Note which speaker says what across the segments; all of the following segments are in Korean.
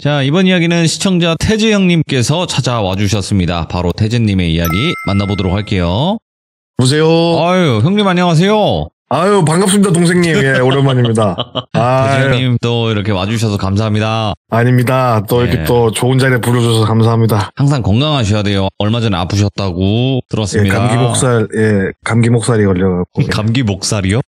Speaker 1: 자, 이번 이야기는 시청자 태즈 형님께서 찾아와 주셨습니다. 바로 태즈님의 이야기 만나보도록 할게요.
Speaker 2: 보세요.
Speaker 1: 아유, 형님 안녕하세요.
Speaker 2: 아유, 반갑습니다, 동생님. 예, 오랜만입니다.
Speaker 1: 태즈 형님 또 이렇게 와주셔서 감사합니다.
Speaker 2: 아닙니다. 또 이렇게
Speaker 1: 네.
Speaker 2: 또 좋은 자리에 불러줘서 감사합니다.
Speaker 1: 항상 건강하셔야 돼요. 얼마 전에 아프셨다고 들었습니다.
Speaker 2: 감기 목살이 걸려갖고.
Speaker 1: 감기 목살이요?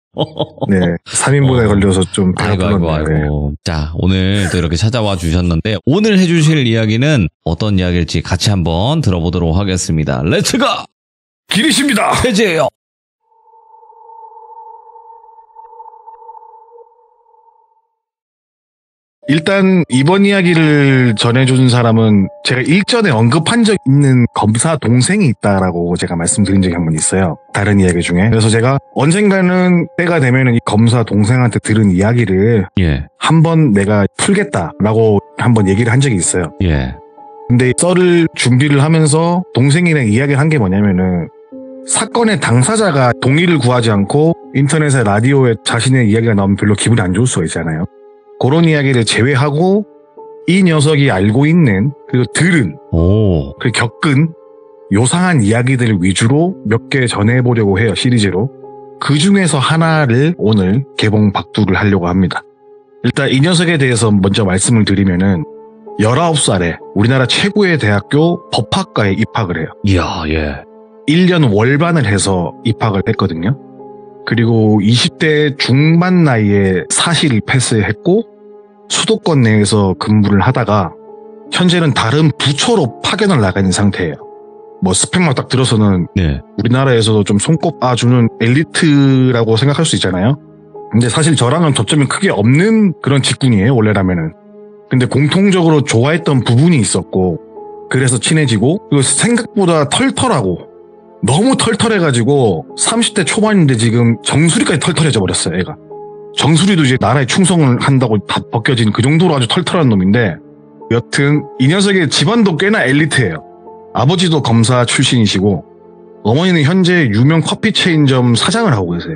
Speaker 2: 네, 3인분에 걸려서 좀 배가
Speaker 1: 아이고.
Speaker 2: 불렀네요.
Speaker 1: 자, 오늘 또 이렇게 찾아와 주셨는데, 오늘 해주실 이야기는 어떤 이야기일지 같이 한번 들어보도록 하겠습니다. 렛츠고!
Speaker 2: 기리십니다.
Speaker 1: 태즈예요.
Speaker 2: 일단 이번 이야기를 전해준 사람은 제가 일전에 언급한 적 있는 검사 동생이 있다라고 제가 말씀드린 적이 한 번 있어요. 다른 이야기 중에. 그래서 제가 언젠가는 때가 되면은 이 검사 동생한테 들은 이야기를
Speaker 1: 예,
Speaker 2: 한번 내가 풀겠다라고 한번 얘기를 한 적이 있어요.
Speaker 1: 예,
Speaker 2: 근데 썰을 준비를 하면서 동생이랑 이야기를 한 게 뭐냐면은 사건의 당사자가 동의를 구하지 않고 인터넷에 라디오에 자신의 이야기가 나오면 별로 기분이 안 좋을 수가 있잖아요. 그런 이야기를 제외하고 이 녀석이 알고 있는 그리고 들은 그리고 겪은 요상한 이야기들 위주로 몇 개 전해보려고 해요. 시리즈로. 그 중에서 하나를 오늘 개봉 박두를 하려고 합니다. 일단 이 녀석에 대해서 먼저 말씀을 드리면은 19살에 우리나라 최고의 대학교 법학과에 입학을 해요.
Speaker 1: 이야, 예.
Speaker 2: 1년 월반을 해서 입학을 했거든요. 그리고 20대 중반 나이에 사실 패스했고 수도권 내에서 근무를 하다가 현재는 다른 부처로 파견을 나가 있는 상태예요. 뭐 스펙만 딱 들어서는
Speaker 1: 네.
Speaker 2: 우리나라에서도 좀 손꼽아주는 엘리트라고 생각할 수 있잖아요. 근데 사실 저랑은 접점이 크게 없는 그런 직군이에요, 원래라면은. 근데 공통적으로 좋아했던 부분이 있었고 그래서 친해지고 그리고 생각보다 털털하고 너무 털털해가지고 30대 초반인데 지금 정수리까지 털털해져 버렸어요, 애가. 정수리도 이제 나라에 충성을 한다고 다 벗겨진 그 정도로 아주 털털한 놈인데 여튼 이 녀석의 집안도 꽤나 엘리트예요. 아버지도 검사 출신이시고 어머니는 현재 유명 커피 체인점 사장을 하고 계세요.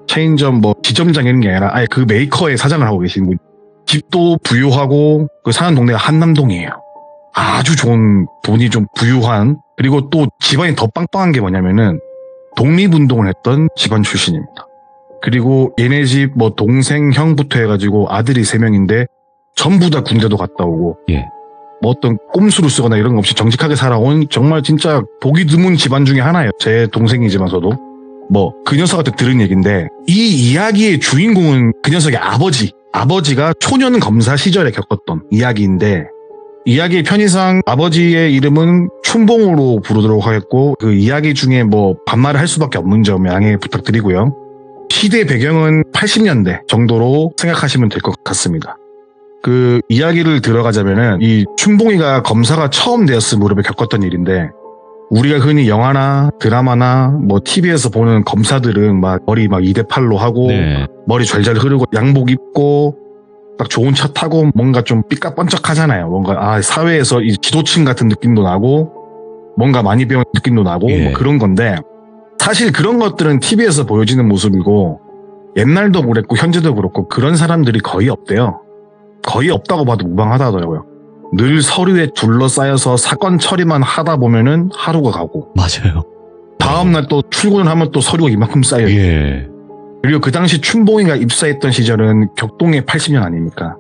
Speaker 2: 체인점 뭐 지점장 이런 게 아니라 아예 그 메이커의 사장을 하고 계신 분. 집도 부유하고 그 사는 동네가 한남동이에요. 아주 좋은 돈이 좀 부유한 그리고 또 집안이 더 빵빵한 게 뭐냐면은 독립운동을 했던 집안 출신입니다. 그리고 얘네 집 뭐 동생 형부터 해가지고 아들이 3명인데 전부 다 군대도 갔다 오고
Speaker 1: 예.
Speaker 2: 뭐 어떤 꼼수를 쓰거나 이런 거 없이 정직하게 살아온 정말 진짜 보기 드문 집안 중에 하나예요. 제 동생이지만서도 뭐 그 녀석한테 들은 얘기인데 이 이야기의 주인공은 그 녀석의 아버지가 초년 검사 시절에 겪었던 이야기인데 이야기의 편의상 아버지의 이름은 춘봉으로 부르도록 하겠고 그 이야기 중에 뭐 반말을 할 수밖에 없는 점 양해 부탁드리고요. 시대 배경은 80년대 정도로 생각하시면 될 것 같습니다. 그 이야기를 들어가자면은 이 춘봉이가 검사가 처음 되었을 무렵에 겪었던 일인데 우리가 흔히 영화나 드라마나 뭐 TV에서 보는 검사들은 막 머리 막 2대8로 하고
Speaker 1: 네.
Speaker 2: 머리 잘잘 흐르고 양복 입고 딱 좋은 차 타고 뭔가 좀 삐까뻔쩍하잖아요. 뭔가 사회에서 이 지도층 같은 느낌도 나고 뭔가 많이 배운 느낌도 나고
Speaker 1: 예.
Speaker 2: 뭐 그런 건데 사실 그런 것들은 TV에서 보여지는 모습이고 옛날도 그랬고 현재도 그렇고 그런 사람들이 거의 없대요. 거의 없다고 봐도 무방하다더라고요. 늘 서류에 둘러싸여서 사건 처리만 하다 보면은 하루가 가고
Speaker 1: 맞아요.
Speaker 2: 다음날 또 출근을 하면 또 서류가 이만큼 쌓여요.
Speaker 1: 예.
Speaker 2: 그리고 그 당시 춘봉이가 입사했던 시절은 격동의 80년 아닙니까?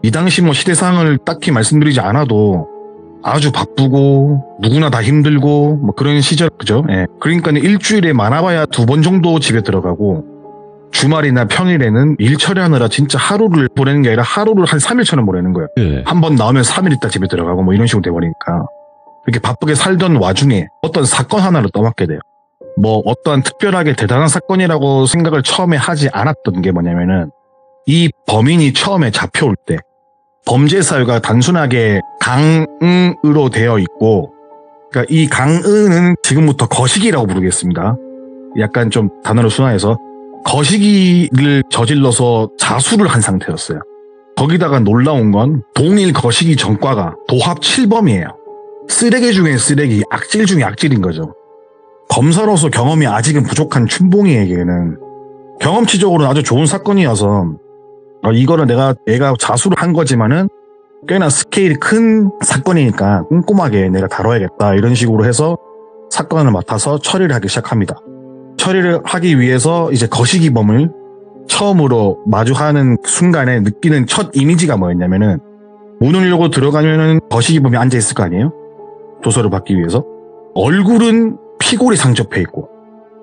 Speaker 2: 이 당시 뭐 시대상을 딱히 말씀드리지 않아도 아주 바쁘고 누구나 다 힘들고 뭐 그런 시절 그죠? 예. 그러니까 일주일에 많아봐야 2번 정도 집에 들어가고 주말이나 평일에는 일 처리하느라 진짜 하루를 보내는 게 아니라 하루를 한 3일처럼 보내는 거예요.
Speaker 1: 예.
Speaker 2: 한 번 나오면 3일 있다 집에 들어가고 뭐 이런 식으로 돼버리니까 이렇게 바쁘게 살던 와중에 어떤 사건 하나를 떠맡게 돼요. 뭐 어떠한 특별하게 대단한 사건이라고 생각을 처음에 하지 않았던 게 뭐냐면은 이 범인이 처음에 잡혀올 때 범죄 사유가 단순하게 강은으로 되어 있고 그러니까 이 강은은 지금부터 거시기라고 부르겠습니다. 약간 좀 단어를 순화해서 거시기를 저질러서 자수를 한 상태였어요. 거기다가 놀라운 건 동일 거시기 전과가 도합 7범이에요. 쓰레기 중에 쓰레기, 악질 중에 악질인 거죠. 검사로서 경험이 아직은 부족한 춘봉이에게는 경험치적으로는 아주 좋은 사건이어서 이거는 내가 자수를 한 거지만은 꽤나 스케일이 큰 사건이니까 꼼꼼하게 내가 다뤄야겠다 이런 식으로 해서 사건을 맡아서 처리를 하기 시작합니다. 처리를 하기 위해서 이제 거시기범을 처음으로 마주하는 순간에 느끼는 첫 이미지가 뭐였냐면은 문을 열고 들어가면은 거시기범이 앉아있을 거 아니에요? 조서를 받기 위해서. 얼굴은 피골이 상접해 있고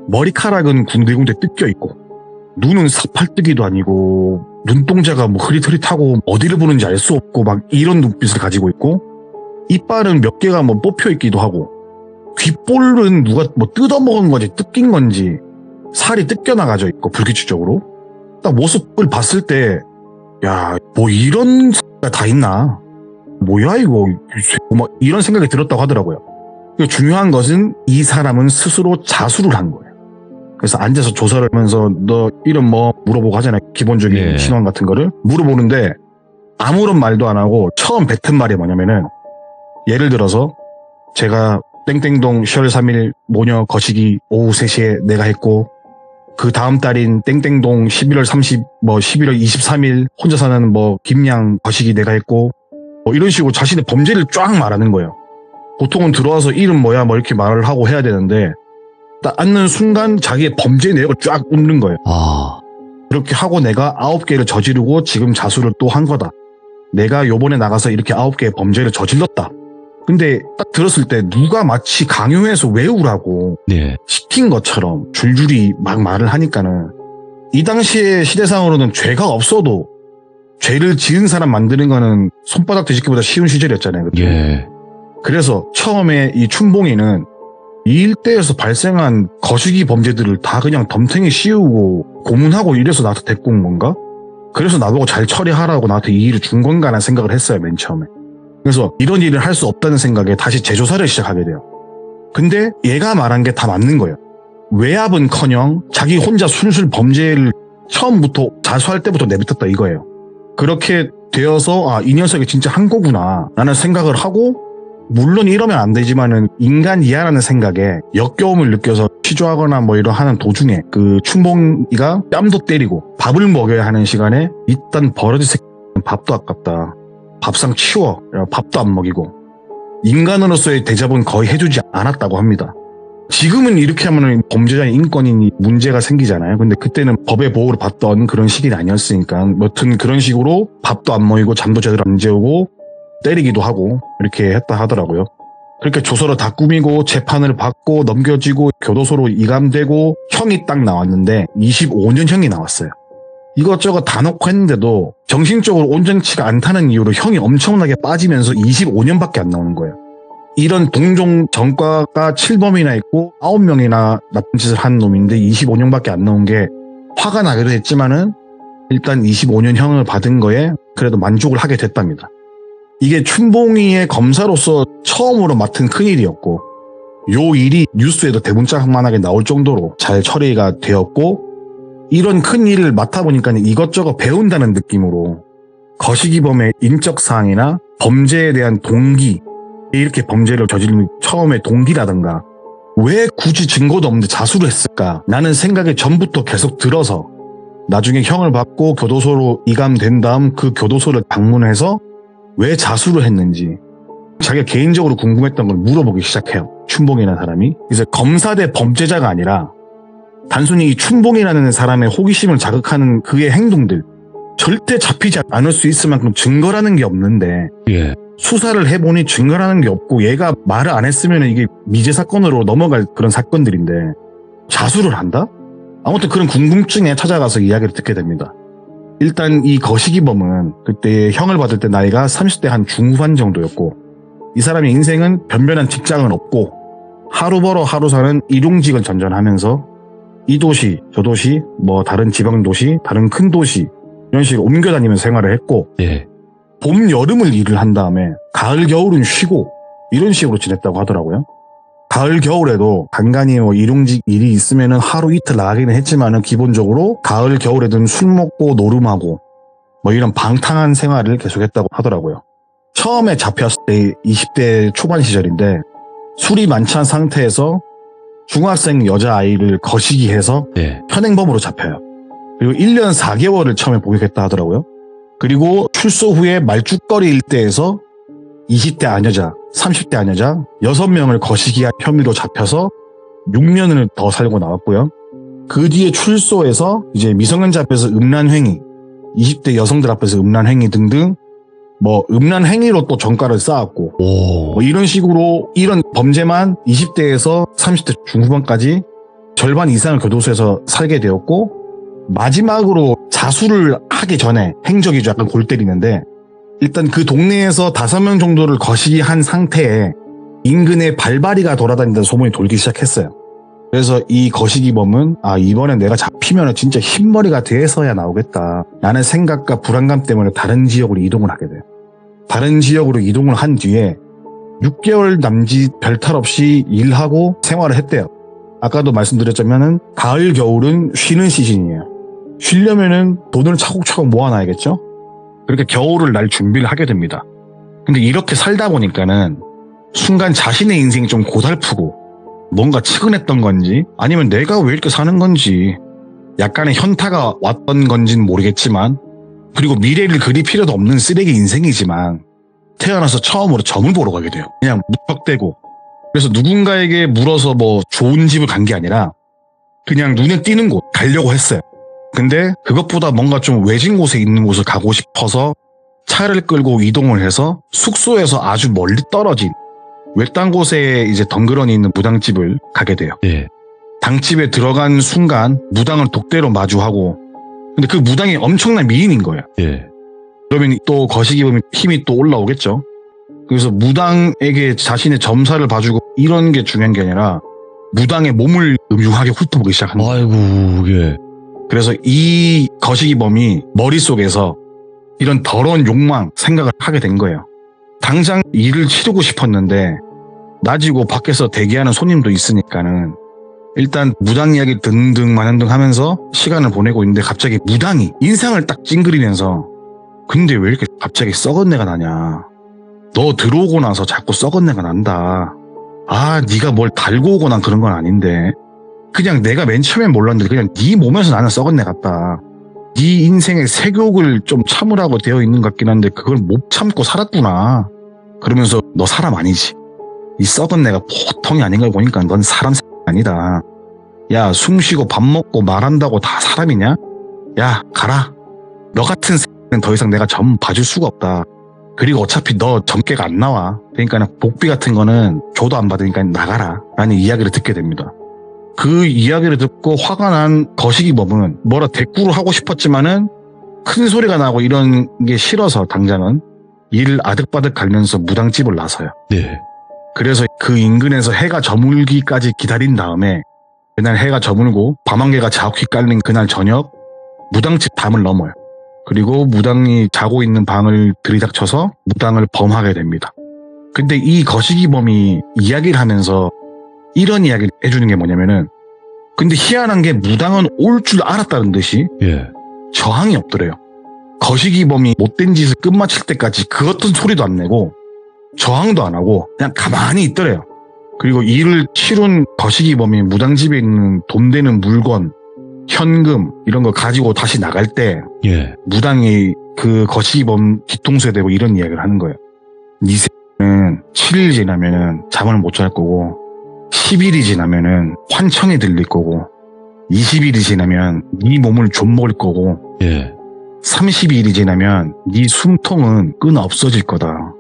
Speaker 2: 머리카락은 군데군데 뜯겨 있고 눈은 사팔뜨기도 아니고 눈동자가 뭐 흐릿흐릿하고 어디를 보는지 알 수 없고 막 이런 눈빛을 가지고 있고 이빨은 몇 개가 뭐 뽑혀 있기도 하고 귓볼은 누가 뭐 뜯어먹은 건지 뜯긴 건지 살이 뜯겨나가져 있고 불규칙적으로 딱 모습을 봤을 때 야, 뭐 이런 X가 다 있나? 뭐야 이거 막 이런 생각이 들었다고 하더라고요. 중요한 것은 이 사람은 스스로 자수를 한 거예요. 그래서 앉아서 조사를 하면서 너 이름 뭐 물어보고 하잖아요. 기본적인
Speaker 1: 예.
Speaker 2: 신원 같은 거를 물어보는데 아무런 말도 안 하고 처음 뱉은 말이 뭐냐면은 예를 들어서 제가 땡땡동 10월 3일 모녀 거시기 오후 3시에 내가 했고 그 다음 달인 땡땡동 11월 30, 뭐 11월 23일 혼자 사는 뭐 김양 거시기 내가 했고 뭐 이런 식으로 자신의 범죄를 쫙 말하는 거예요. 보통은 들어와서 이름 뭐야 뭐 이렇게 말을 하고 해야 되는데 딱 앉는 순간 자기의 범죄 내역을 쫙 읊는 거예요. 그렇게 하고 내가 9개를 저지르고 지금 자수를 또 한 거다. 내가 요번에 나가서 이렇게 9개의 범죄를 저질렀다. 근데 딱 들었을 때 누가 마치 강요해서 외우라고
Speaker 1: 네.
Speaker 2: 시킨 것처럼 줄줄이 막 말을 하니까는 이 당시의 시대상으로는 죄가 없어도 죄를 지은 사람 만드는 거는 손바닥 뒤집기보다 쉬운 시절이었잖아요. 그때.
Speaker 1: 예.
Speaker 2: 그래서 처음에 이 춘봉이는 이 일대에서 발생한 거시기 범죄들을 다 그냥 덤탱이 씌우고 고문하고 이래서 나한테 데리고 온 건가? 그래서 나보고 잘 처리하라고 나한테 이 일을 준 건가 라는 생각을 했어요, 맨 처음에. 그래서 이런 일을 할 수 없다는 생각에 다시 재조사를 시작하게 돼요. 근데 얘가 말한 게 다 맞는 거예요. 외압은커녕 자기 혼자 술술 범죄를 처음부터 자수할 때부터 내뱉었다 이거예요. 그렇게 되어서 이 녀석이 진짜 한 거구나 라는 생각을 하고 물론 이러면 안 되지만은 인간이야라는 생각에 역겨움을 느껴서 취조하거나 뭐 이런 하는 도중에 그 춘봉이가 뺨도 때리고 밥을 먹여야 하는 시간에 일단 버러지 새끼 밥도 아깝다. 밥상 치워. 밥도 안 먹이고 인간으로서의 대접은 거의 해주지 않았다고 합니다. 지금은 이렇게 하면 범죄자의 인권이 문제가 생기잖아요. 근데 그때는 법의 보호를 받던 그런 시기는 아니었으니까 여튼 그런 식으로 밥도 안 먹이고 잠도 제대로 안 재우고 때리기도 하고 이렇게 했다 하더라고요. 그렇게 조서를 다 꾸미고 재판을 받고 넘겨지고 교도소로 이감되고 형이 딱 나왔는데 25년형이 나왔어요. 이것저것 다 놓고 했는데도 정신적으로 온전치가 않다는 이유로 형이 엄청나게 빠지면서 25년밖에 안 나오는 거예요. 이런 동종 전과가 7범이나 있고 9명이나 나쁜 짓을 한 놈인데 25년밖에 안 나온 게 화가 나기도 했지만은 일단 25년형을 받은 거에 그래도 만족을 하게 됐답니다. 이게 춘봉이의 검사로서 처음으로 맡은 큰일이었고 요 일이 뉴스에도 대문짝만하게 나올 정도로 잘 처리가 되었고 이런 큰 일을 맡아보니까 이것저것 배운다는 느낌으로 거시기범의 인적사항이나 범죄에 대한 동기, 이렇게 범죄를 저지른 처음의 동기라든가 왜 굳이 증거도 없는데 자수를 했을까 라는 생각이 전부터 계속 들어서 나중에 형을 받고 교도소로 이감된 다음 그 교도소를 방문해서 왜 자수를 했는지 자기가 개인적으로 궁금했던 걸 물어보기 시작해요. 춘봉이라는 사람이. 이제 검사 대 범죄자가 아니라 단순히 이 춘봉이라는 사람의 호기심을 자극하는 그의 행동들 절대 잡히지 않을 수 있을 만큼 증거라는 게 없는데
Speaker 1: 예.
Speaker 2: 수사를 해보니 증거라는 게 없고 얘가 말을 안 했으면 이게 미제 사건으로 넘어갈 그런 사건들인데 자수를 한다? 아무튼 그런 궁금증에 찾아가서 이야기를 듣게 됩니다. 일단 이 거시기범은 그때 형을 받을 때 나이가 30대 한 중후반 정도였고 이 사람의 인생은 변변한 직장은 없고 하루 벌어 하루 사는 일용직을 전전하면서 이 도시 저 도시 뭐 다른 지방 도시 다른 큰 도시 이런 식으로 옮겨다니면서 생활을 했고
Speaker 1: 예.
Speaker 2: 봄 여름을 일을 한 다음에 가을 겨울은 쉬고 이런 식으로 지냈다고 하더라고요. 가을 겨울에도 간간히 뭐 일용직 일이 있으면은 하루 이틀 나가기는 했지만은 기본적으로 가을 겨울에는 술 먹고 노름하고 뭐 이런 방탕한 생활을 계속했다고 하더라고요. 처음에 잡혔을 때 20대 초반 시절인데 술이 만취한 상태에서 중학생 여자아이를 거시기해서
Speaker 1: 예.
Speaker 2: 현행범으로 잡혀요. 그리고 1년 4개월을 처음에 복역했다 하더라고요. 그리고 출소 후에 말죽거리 일대에서 20대 아녀자, 30대 아녀자 6명을 거시기한 혐의로 잡혀서 6년을 더 살고 나왔고요. 그 뒤에 출소해서 이제 미성년자 앞에서 음란행위, 20대 여성들 앞에서 음란행위 등등 음란행위로 또 전과를 쌓았고 이런 식으로 이런 범죄만 20대에서 30대 중후반까지 절반 이상을 교도소에서 살게 되었고 마지막으로 자수를 하기 전에 행적이 약간 골 때리는데 일단 그 동네에서 5명 정도를 거시기한 상태에 인근에 발바리가 돌아다닌다는 소문이 돌기 시작했어요. 그래서 이 거시기범은 이번엔 내가 잡히면 진짜 흰머리가 돼서야 나오겠다 라는 생각과 불안감 때문에 다른 지역으로 이동을 하게 돼요. 다른 지역으로 이동을 한 뒤에 6개월 남짓 별탈 없이 일하고 생활을 했대요. 아까도 말씀드렸자면은 가을 겨울은 쉬는 시즌이에요. 쉬려면은 돈을 차곡차곡 모아놔야겠죠. 그렇게 겨울을 날 준비를 하게 됩니다. 근데 이렇게 살다 보니까는 순간 자신의 인생이 좀 고달프고 뭔가 측은했던 건지 아니면 내가 왜 이렇게 사는 건지 약간의 현타가 왔던 건지는 모르겠지만 그리고 미래를 그릴 필요도 없는 쓰레기 인생이지만 태어나서 처음으로 점을 보러 가게 돼요. 그냥 무턱대고. 그래서 누군가에게 물어서 좋은 집을 간 게 아니라 그냥 눈에 띄는 곳 가려고 했어요. 근데 그것보다 뭔가 좀 외진 곳에 있는 곳을 가고 싶어서 차를 끌고 이동을 해서 숙소에서 아주 멀리 떨어진 외딴 곳에 이제 덩그러니 있는 무당집을 가게 돼요.
Speaker 1: 예.
Speaker 2: 당집에 들어간 순간 무당을 독대로 마주하고 근데 그 무당이 엄청난 미인인 거예요.
Speaker 1: 예.
Speaker 2: 그러면 또 거시기범이 힘이 또 올라오겠죠. 그래서 무당에게 자신의 점사를 봐주고 이런 게 중요한 게 아니라 무당의 몸을 음흉하게 훑어보기 시작하는 거예요.
Speaker 1: 아이고, 예.
Speaker 2: 그래서 이 거시기범이 머릿속에서 이런 더러운 욕망 생각을 하게 된 거예요. 당장 일을 치르고 싶었는데 낮이고 밖에서 대기하는 손님도 있으니까는 일단 무당 이야기 등등만 하면서 시간을 보내고 있는데 갑자기 무당이 인상을 딱 찡그리면서 근데 왜 이렇게 갑자기 썩은 내가 나냐. 너 들어오고 나서 자꾸 썩은 내가 난다. 네가 뭘 달고 오고 난 그런 건 아닌데 그냥 내가 맨 처음엔 몰랐는데 그냥 네 몸에서 나는 썩은 내 같다. 네 인생의 색욕을 좀 참으라고 되어 있는 것 같긴 한데 그걸 못 참고 살았구나. 그러면서 너 사람 아니지. 이 썩은 내가 보통이 아닌 걸 보니까 넌 사람 아니다. 야, 숨 쉬고 밥 먹고 말한다고 다 사람이냐? 야, 가라. 너 같은 새는 더 이상 내가 점 봐줄 수가 없다. 그리고 어차피 너 점괘가 안 나와. 그러니까 복비 같은 거는 줘도 안 받으니까 나가라. 라는 이야기를 듣게 됩니다. 그 이야기를 듣고 화가 난 거시기범은 뭐라 대꾸를 하고 싶었지만은 큰 소리가 나고 이런 게 싫어서 당장은 일을 아득바득 갈면서 무당집을 나서요.
Speaker 1: 네.
Speaker 2: 그래서 그 인근에서 해가 저물기까지 기다린 다음에 그날 해가 저물고 밤안개가 자욱히 깔린 그날 저녁 무당집 담을 넘어요. 그리고 무당이 자고 있는 방을 들이닥쳐서 무당을 범하게 됩니다. 근데 이 거시기범이 이야기를 하면서 이런 이야기를 해주는 게 뭐냐면은 근데 희한한 게 무당은 올 줄 알았다는 듯이
Speaker 1: 예.
Speaker 2: 저항이 없더래요. 거시기범이 못된 짓을 끝마칠 때까지 그 어떤 소리도 안 내고 저항도 안 하고 그냥 가만히 있더래요. 그리고 일을 치룬 거시기범이 무당집에 있는 돈 되는 물건, 현금 이런 거 가지고 다시 나갈 때
Speaker 1: 예.
Speaker 2: 무당이 그 거시기범 뒤통수에 대고 이런 이야기를 하는 거예요. 네 새는 7일 지나면은 잠을 못 잘 거고 10일이 지나면은 환청이 들릴 거고 20일이 지나면 네 몸을 좀 먹을 거고
Speaker 1: 예.
Speaker 2: 30일이 지나면 네 숨통은 끊어 없어질 거다.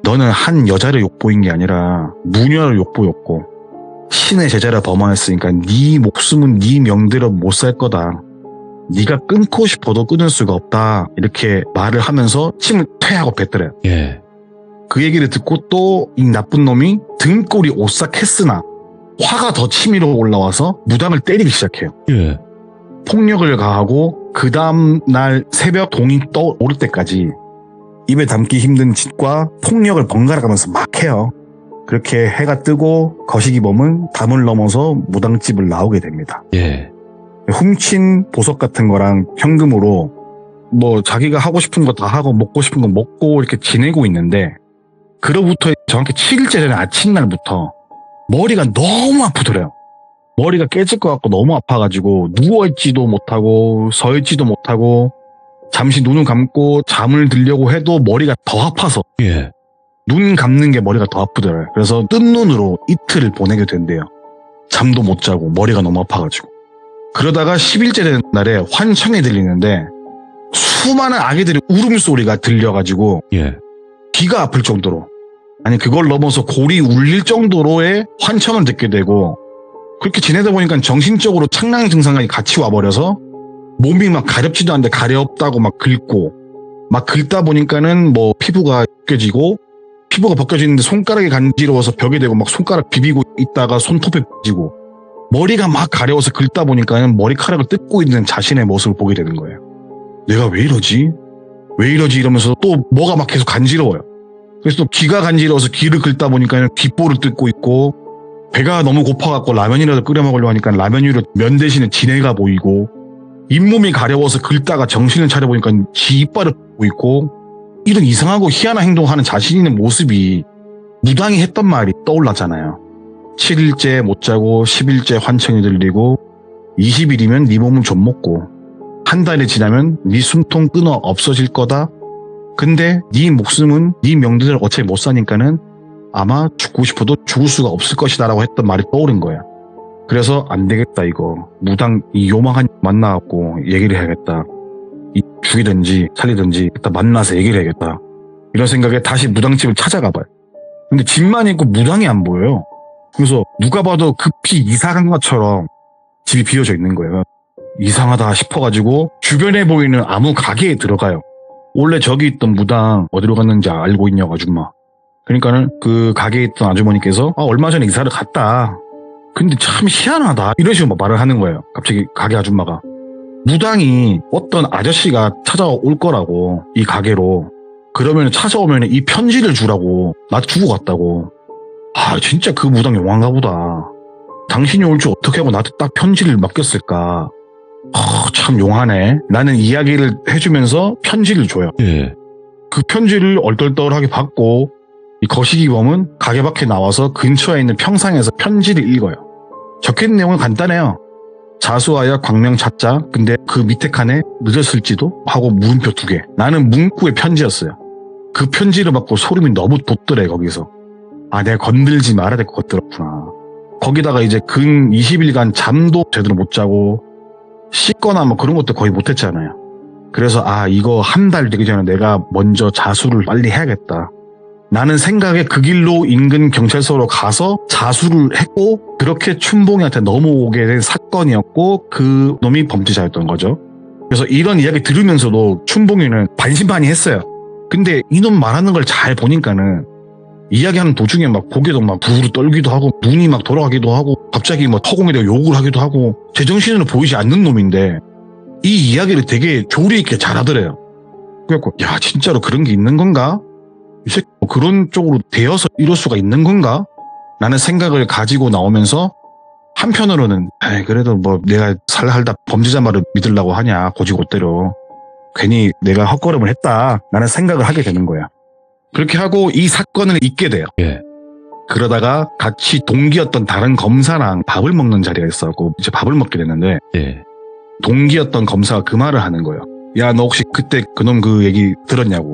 Speaker 2: 너는 한 여자를 욕보인 게 아니라 무녀를 욕보였고 신의 제자를 범하였으니까 네 목숨은 네 명대로 못 살 거다. 네가 끊고 싶어도 끊을 수가 없다. 이렇게 말을 하면서 침을 퇴하고 뱉더래요.
Speaker 1: 예.
Speaker 2: 그 얘기를 듣고 또 이 나쁜 놈이 등골이 오싹했으나 화가 더 치밀어 올라와서 무당을 때리기 시작해요.
Speaker 1: 예.
Speaker 2: 폭력을 가하고 그 다음 날 새벽 동이 떠오를 때까지 입에 담기 힘든 짓과 폭력을 번갈아 가면서 막 해요. 그렇게 해가 뜨고 거시기범은 담을 넘어서 무당집을 나오게 됩니다.
Speaker 1: 예.
Speaker 2: 훔친 보석 같은 거랑 현금으로 뭐 자기가 하고 싶은 거 다 하고 먹고 싶은 거 먹고 이렇게 지내고 있는데 그로부터 정확히 7일째 전에 아침날부터 머리가 너무 아프더래요. 머리가 깨질 것 같고 너무 아파가지고 누워있지도 못하고 서있지도 못하고 잠시 눈을 감고 잠을 들려고 해도 머리가 더 아파서
Speaker 1: 예.
Speaker 2: 눈 감는 게 머리가 더 아프더라고요. 그래서 뜬 눈으로 이틀을 보내게 된대요. 잠도 못 자고 머리가 너무 아파가지고. 그러다가 10일째 되는 날에 환청이 들리는데 수많은 아기들이 울음소리가 들려가지고
Speaker 1: 예.
Speaker 2: 귀가 아플 정도로, 아니 그걸 넘어서 골이 울릴 정도로의 환청을 듣게 되고, 그렇게 지내다 보니까 정신적으로 창랑 증상이 같이 와버려서 몸이 막 가렵지도 않는데 가렵다고 막 긁고, 막 긁다 보니까는 뭐 피부가 벗겨지고, 피부가 벗겨지는데 손가락이 간지러워서 벽에 대고 막 손가락 비비고 있다가 손톱에 삐지고, 머리가 막 가려워서 긁다 보니까는 머리카락을 뜯고 있는 자신의 모습을 보게 되는 거예요. 내가 왜 이러지? 왜 이러지? 이러면서 또 뭐가 막 계속 간지러워요. 그래서 또 귀가 간지러워서 귀를 긁다 보니까는 귓볼을 뜯고 있고, 배가 너무 고파갖고 라면이라도 끓여 먹으려고 하니까 라면 위로 면 대신에 지네가 보이고, 잇몸이 가려워서 긁다가 정신을 차려보니까 지 이빨을 보고 있고, 이런 이상하고 희한한 행동하는 자신 있는 모습이 무당이 했던 말이 떠올랐잖아요. 7일째 못 자고 10일째 환청이 들리고 20일이면 네 몸은 좀 먹고 한 달이 지나면 네 숨통 끊어 없어질 거다. 근데 네 목숨은 네 명들을 어차피 못 사니까는 아마 죽고 싶어도 죽을 수가 없을 것이다 라고 했던 말이 떠오른 거예요. 그래서 안 되겠다 이거. 무당 이 요망한 만나갖고 얘기를 해야겠다. 이 죽이든지 살리든지 일단 만나서 얘기를 해야겠다. 이런 생각에 다시 무당집을 찾아가 봐요. 근데 집만 있고 무당이 안 보여요. 그래서 누가 봐도 급히 이사 간 것처럼 집이 비어져 있는 거예요. 이상하다 싶어가지고 주변에 보이는 아무 가게에 들어가요. 원래 저기 있던 무당 어디로 갔는지 알고 있냐고 아줌마. 그러니까는 그 가게에 있던 아주머니께서 얼마 전에 이사를 갔다. 근데 참 희한하다. 이런 식으로 말을 하는 거예요. 갑자기 가게 아줌마가. 무당이 어떤 아저씨가 찾아올 거라고 이 가게로. 그러면 찾아오면 이 편지를 주라고 나 주고 갔다고. 아 진짜 그 무당 용한가 보다. 당신이 올 줄 어떻게 하고 나한테 딱 편지를 맡겼을까. 참 용하네. 나는 이야기를 해주면서 편지를 줘요.
Speaker 1: 예.
Speaker 2: 그 편지를 얼떨떨하게 받고 이 거시기범은 가게 밖에 나와서 근처에 있는 평상에서 편지를 읽어요. 적혀있는 내용은 간단해요. 자수하여 광명 찾자. 근데 그 밑에 칸에 늦었을지도 하고 물음표 2개. 나는 문구의 편지였어요. 그 편지를 받고 소름이 너무 돋더래 거기서. 아 내가 건들지 말아야 될 것 같더라구나. 거기다가 이제 근 20일간 잠도 제대로 못 자고 씻거나 뭐 그런 것도 거의 못했잖아요. 그래서 이거 한 달 되기 전에 내가 먼저 자수를 빨리 해야겠다. 나는 생각에 그 길로 인근 경찰서로 가서 자수를 했고 그렇게 춘봉이한테 넘어오게 된 사건이었고 그 놈이 범죄자였던 거죠. 그래서 이런 이야기 들으면서도 춘봉이는 반신반의했어요. 근데 이놈 말하는 걸 잘 보니까는 이야기하는 도중에 막 고개도 막 부르르 떨기도 하고 눈이 막 돌아가기도 하고 갑자기 뭐 허공에 대고 욕을 하기도 하고 제정신으로 보이지 않는 놈인데 이 이야기를 되게 조리 있게 잘하더래요. 그래갖고 야 진짜로 그런 게 있는 건가? 이 새끼 뭐 그런 쪽으로 되어서 이럴 수가 있는 건가? 라는 생각을 가지고 나오면서 한편으로는 그래도 뭐 내가 살다 범죄자 말을 믿으려고 하냐 고지고대로 괜히 내가 헛걸음을 했다 라는 생각을 하게 되는 거야. 그렇게 하고 이 사건을 잊게 돼요.
Speaker 1: 예.
Speaker 2: 그러다가 같이 동기였던 다른 검사랑 밥을 먹는 자리가 있어갖고 이제 밥을 먹게 됐는데
Speaker 1: 예.
Speaker 2: 동기였던 검사가 그 말을 하는 거예요. 야 너 혹시 그때 그놈 그 얘기 들었냐고.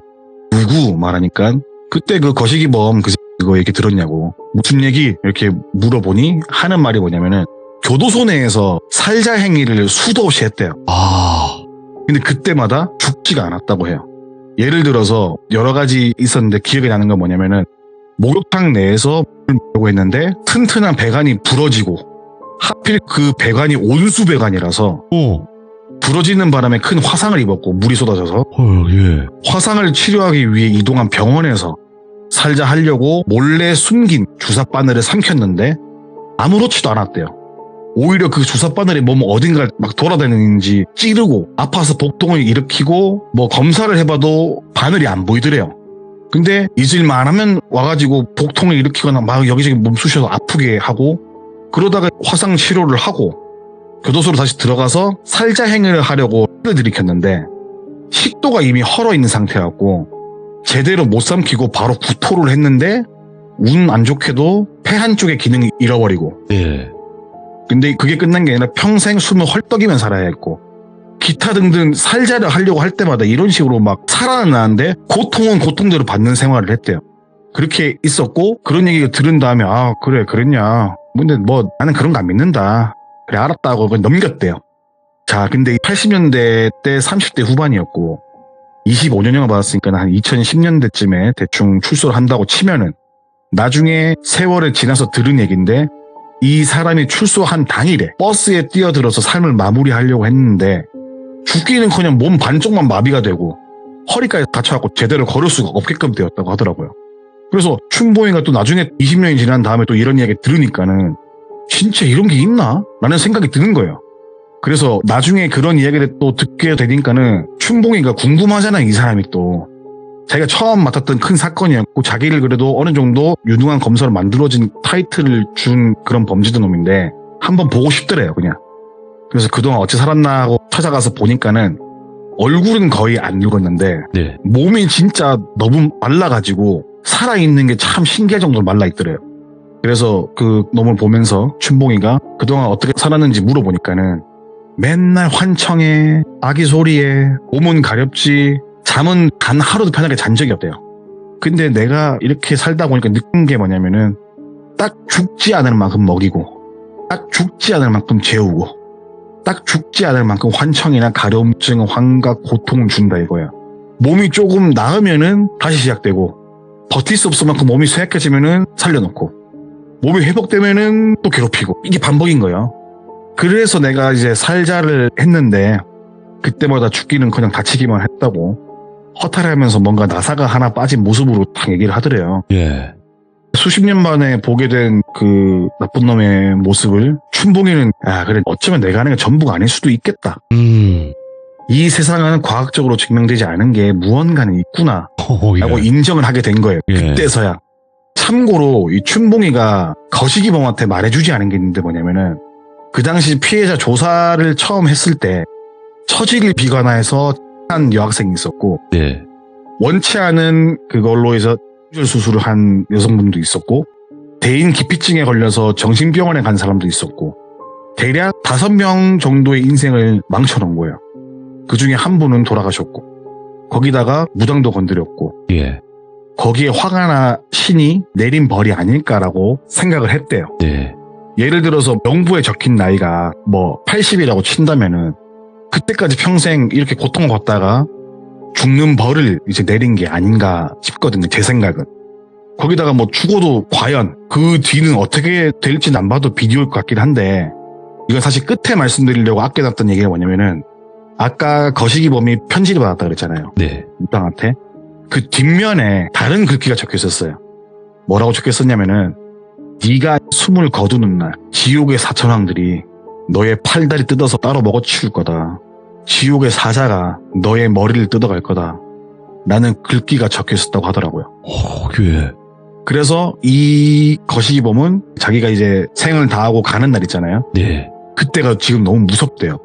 Speaker 2: 누구 말하니까 그때 그 거시기범 그거 얘기 들었냐고. 무슨 얘기 이렇게 물어보니 하는 말이 뭐냐면은 교도소 내에서 살자 행위를 수도 없이 했대요. 근데 그때마다 죽지가 않았다고 해요. 예를 들어서 여러 가지 있었는데 기억이 나는 건 뭐냐면은 목욕탕 내에서 물을 먹으려고 했는데 튼튼한 배관이 부러지고 하필 그 배관이 온수 배관이라서 부러지는 바람에 큰 화상을 입었고 물이 쏟아져서
Speaker 1: 예.
Speaker 2: 화상을 치료하기 위해 이동한 병원에서 살자 하려고 몰래 숨긴 주사 바늘을 삼켰는데 아무렇지도 않았대요. 오히려 그 주사 바늘이 몸 어딘가를 막 돌아다니는지 찌르고 아파서 복통을 일으키고 뭐 검사를 해봐도 바늘이 안 보이더래요. 근데 잊을만 하면 와가지고 복통을 일으키거나 막 여기저기 몸 쑤셔서 아프게 하고 그러다가 화상 치료를 하고 교도소로 다시 들어가서 살자 행위를 하려고 를 들이켰는데 식도가 이미 헐어 있는 상태였고 제대로 못 삼키고 바로 구토를 했는데 운 안 좋게도 폐 한쪽의 기능이 잃어버리고
Speaker 1: 예.
Speaker 2: 근데 그게 끝난 게 아니라 평생 숨을 헐떡이면 살아야 했고 기타 등등 살자를 하려고 할 때마다 이런 식으로 막 살아나는데 고통은 고통대로 받는 생활을 했대요. 그렇게 있었고 그런 얘기를 들은 다음에 아 그래 그랬냐. 근데 뭐 나는 그런 거 안 믿는다. 그래 알았다고 그냥 넘겼대요. 자 근데 80년대 때 30대 후반이었고 25년형을 받았으니까 한 2010년대쯤에 대충 출소를 한다고 치면은 나중에 세월이 지나서 들은 얘기인데 이 사람이 출소한 당일에 버스에 뛰어들어서 삶을 마무리하려고 했는데 죽기는커녕 몸 반쪽만 마비가 되고 허리까지 다쳐갖고 제대로 걸을 수가 없게끔 되었다고 하더라고요. 그래서 춘봉이가 또 나중에 20년이 지난 다음에 또 이런 이야기 들으니까는 진짜 이런 게 있나? 라는 생각이 드는 거예요. 그래서 나중에 그런 이야기를 또 듣게 되니까는 춘봉이가 궁금하잖아요. 이 사람이 또 자기가 처음 맡았던 큰 사건이었고 자기를 그래도 어느 정도 유능한 검사로 만들어진 타이틀을 준 그런 범죄자 놈인데 한번 보고 싶더래요 그냥. 그래서 그동안 어찌 살았나 하고 찾아가서 보니까는 얼굴은 거의 안 늙었는데
Speaker 1: 네.
Speaker 2: 몸이 진짜 너무 말라가지고 살아있는 게 참 신기할 정도로 말라있더래요. 그래서 그 놈을 보면서 춘봉이가 그동안 어떻게 살았는지 물어보니까는 맨날 환청해, 아기 소리에, 몸은 가렵지, 잠은 단 하루도 편하게 잔 적이 없대요. 근데 내가 이렇게 살다 보니까 느낀 게 뭐냐면은 딱 죽지 않을 만큼 먹이고 딱 죽지 않을 만큼 재우고 딱 죽지 않을 만큼 환청이나 가려움증, 환각, 고통을 준다 이거야. 몸이 조금 나으면은 다시 시작되고 버틸 수 없을 만큼 몸이 쇠약해지면은 살려놓고 몸이 회복되면은 또 괴롭히고 이게 반복인 거예요. 그래서 내가 이제 살자를 했는데 그때마다 죽기는커녕 다치기만 했다고 허탈해하면서 뭔가 나사가 하나 빠진 모습으로 딱 얘기를 하더래요.
Speaker 1: 예.
Speaker 2: 수십 년 만에 보게 된 그 나쁜 놈의 모습을 춘봉이는 그래 어쩌면 내가 하는 게 전부가 아닐 수도 있겠다. 이 세상은 과학적으로 증명되지 않은 게 무언가는 있구나 라고 인정을 하게 된 거예요. 그때서야. 참고로 이 춘봉이가 거시기범한테 말해주지 않은 게 있는데 뭐냐면은 그 당시 피해자 조사를 처음 했을 때 처지를 비관화해서 한 여학생이 있었고
Speaker 1: 네.
Speaker 2: 원치 않은 그걸로 해서 수술을 한 여성분도 있었고 대인 기피증에 걸려서 정신병원에 간 사람도 있었고 대략 5명 정도의 인생을 망쳐놓은 거예요. 그 중에 한 분은 돌아가셨고 거기다가 무당도 건드렸고
Speaker 1: 예.
Speaker 2: 거기에 화가 나 신이 내린 벌이 아닐까라고 생각을 했대요.
Speaker 1: 네.
Speaker 2: 예를 들어서 명부에 적힌 나이가 뭐 80이라고 친다면은 그때까지 평생 이렇게 고통을 받다가 죽는 벌을 이제 내린 게 아닌가 싶거든요. 제 생각은. 거기다가 뭐 죽어도 과연 그 뒤는 어떻게 될지는 안 봐도 비디오일 것 같긴 한데 이건 사실 끝에 말씀드리려고 아껴놨던 얘기가 뭐냐면은 아까 거시기범이 편지를 받았다 그랬잖아요.
Speaker 1: 네.
Speaker 2: 무당한테. 그 뒷면에 다른 글귀가 적혀 있었어요. 뭐라고 적혀 있었냐면은 네가 숨을 거두는 날 지옥의 사천왕들이 너의 팔다리 뜯어서 따로 먹어치울 거다. 지옥의 사자가 너의 머리를 뜯어갈 거다. 라는 글귀가 적혀 있었다고 하더라고요.
Speaker 1: 예.
Speaker 2: 그래서 이 거시기범은 자기가 이제 생을 다하고 가는 날 있잖아요.
Speaker 1: 네.
Speaker 2: 그때가 지금 너무 무섭대요.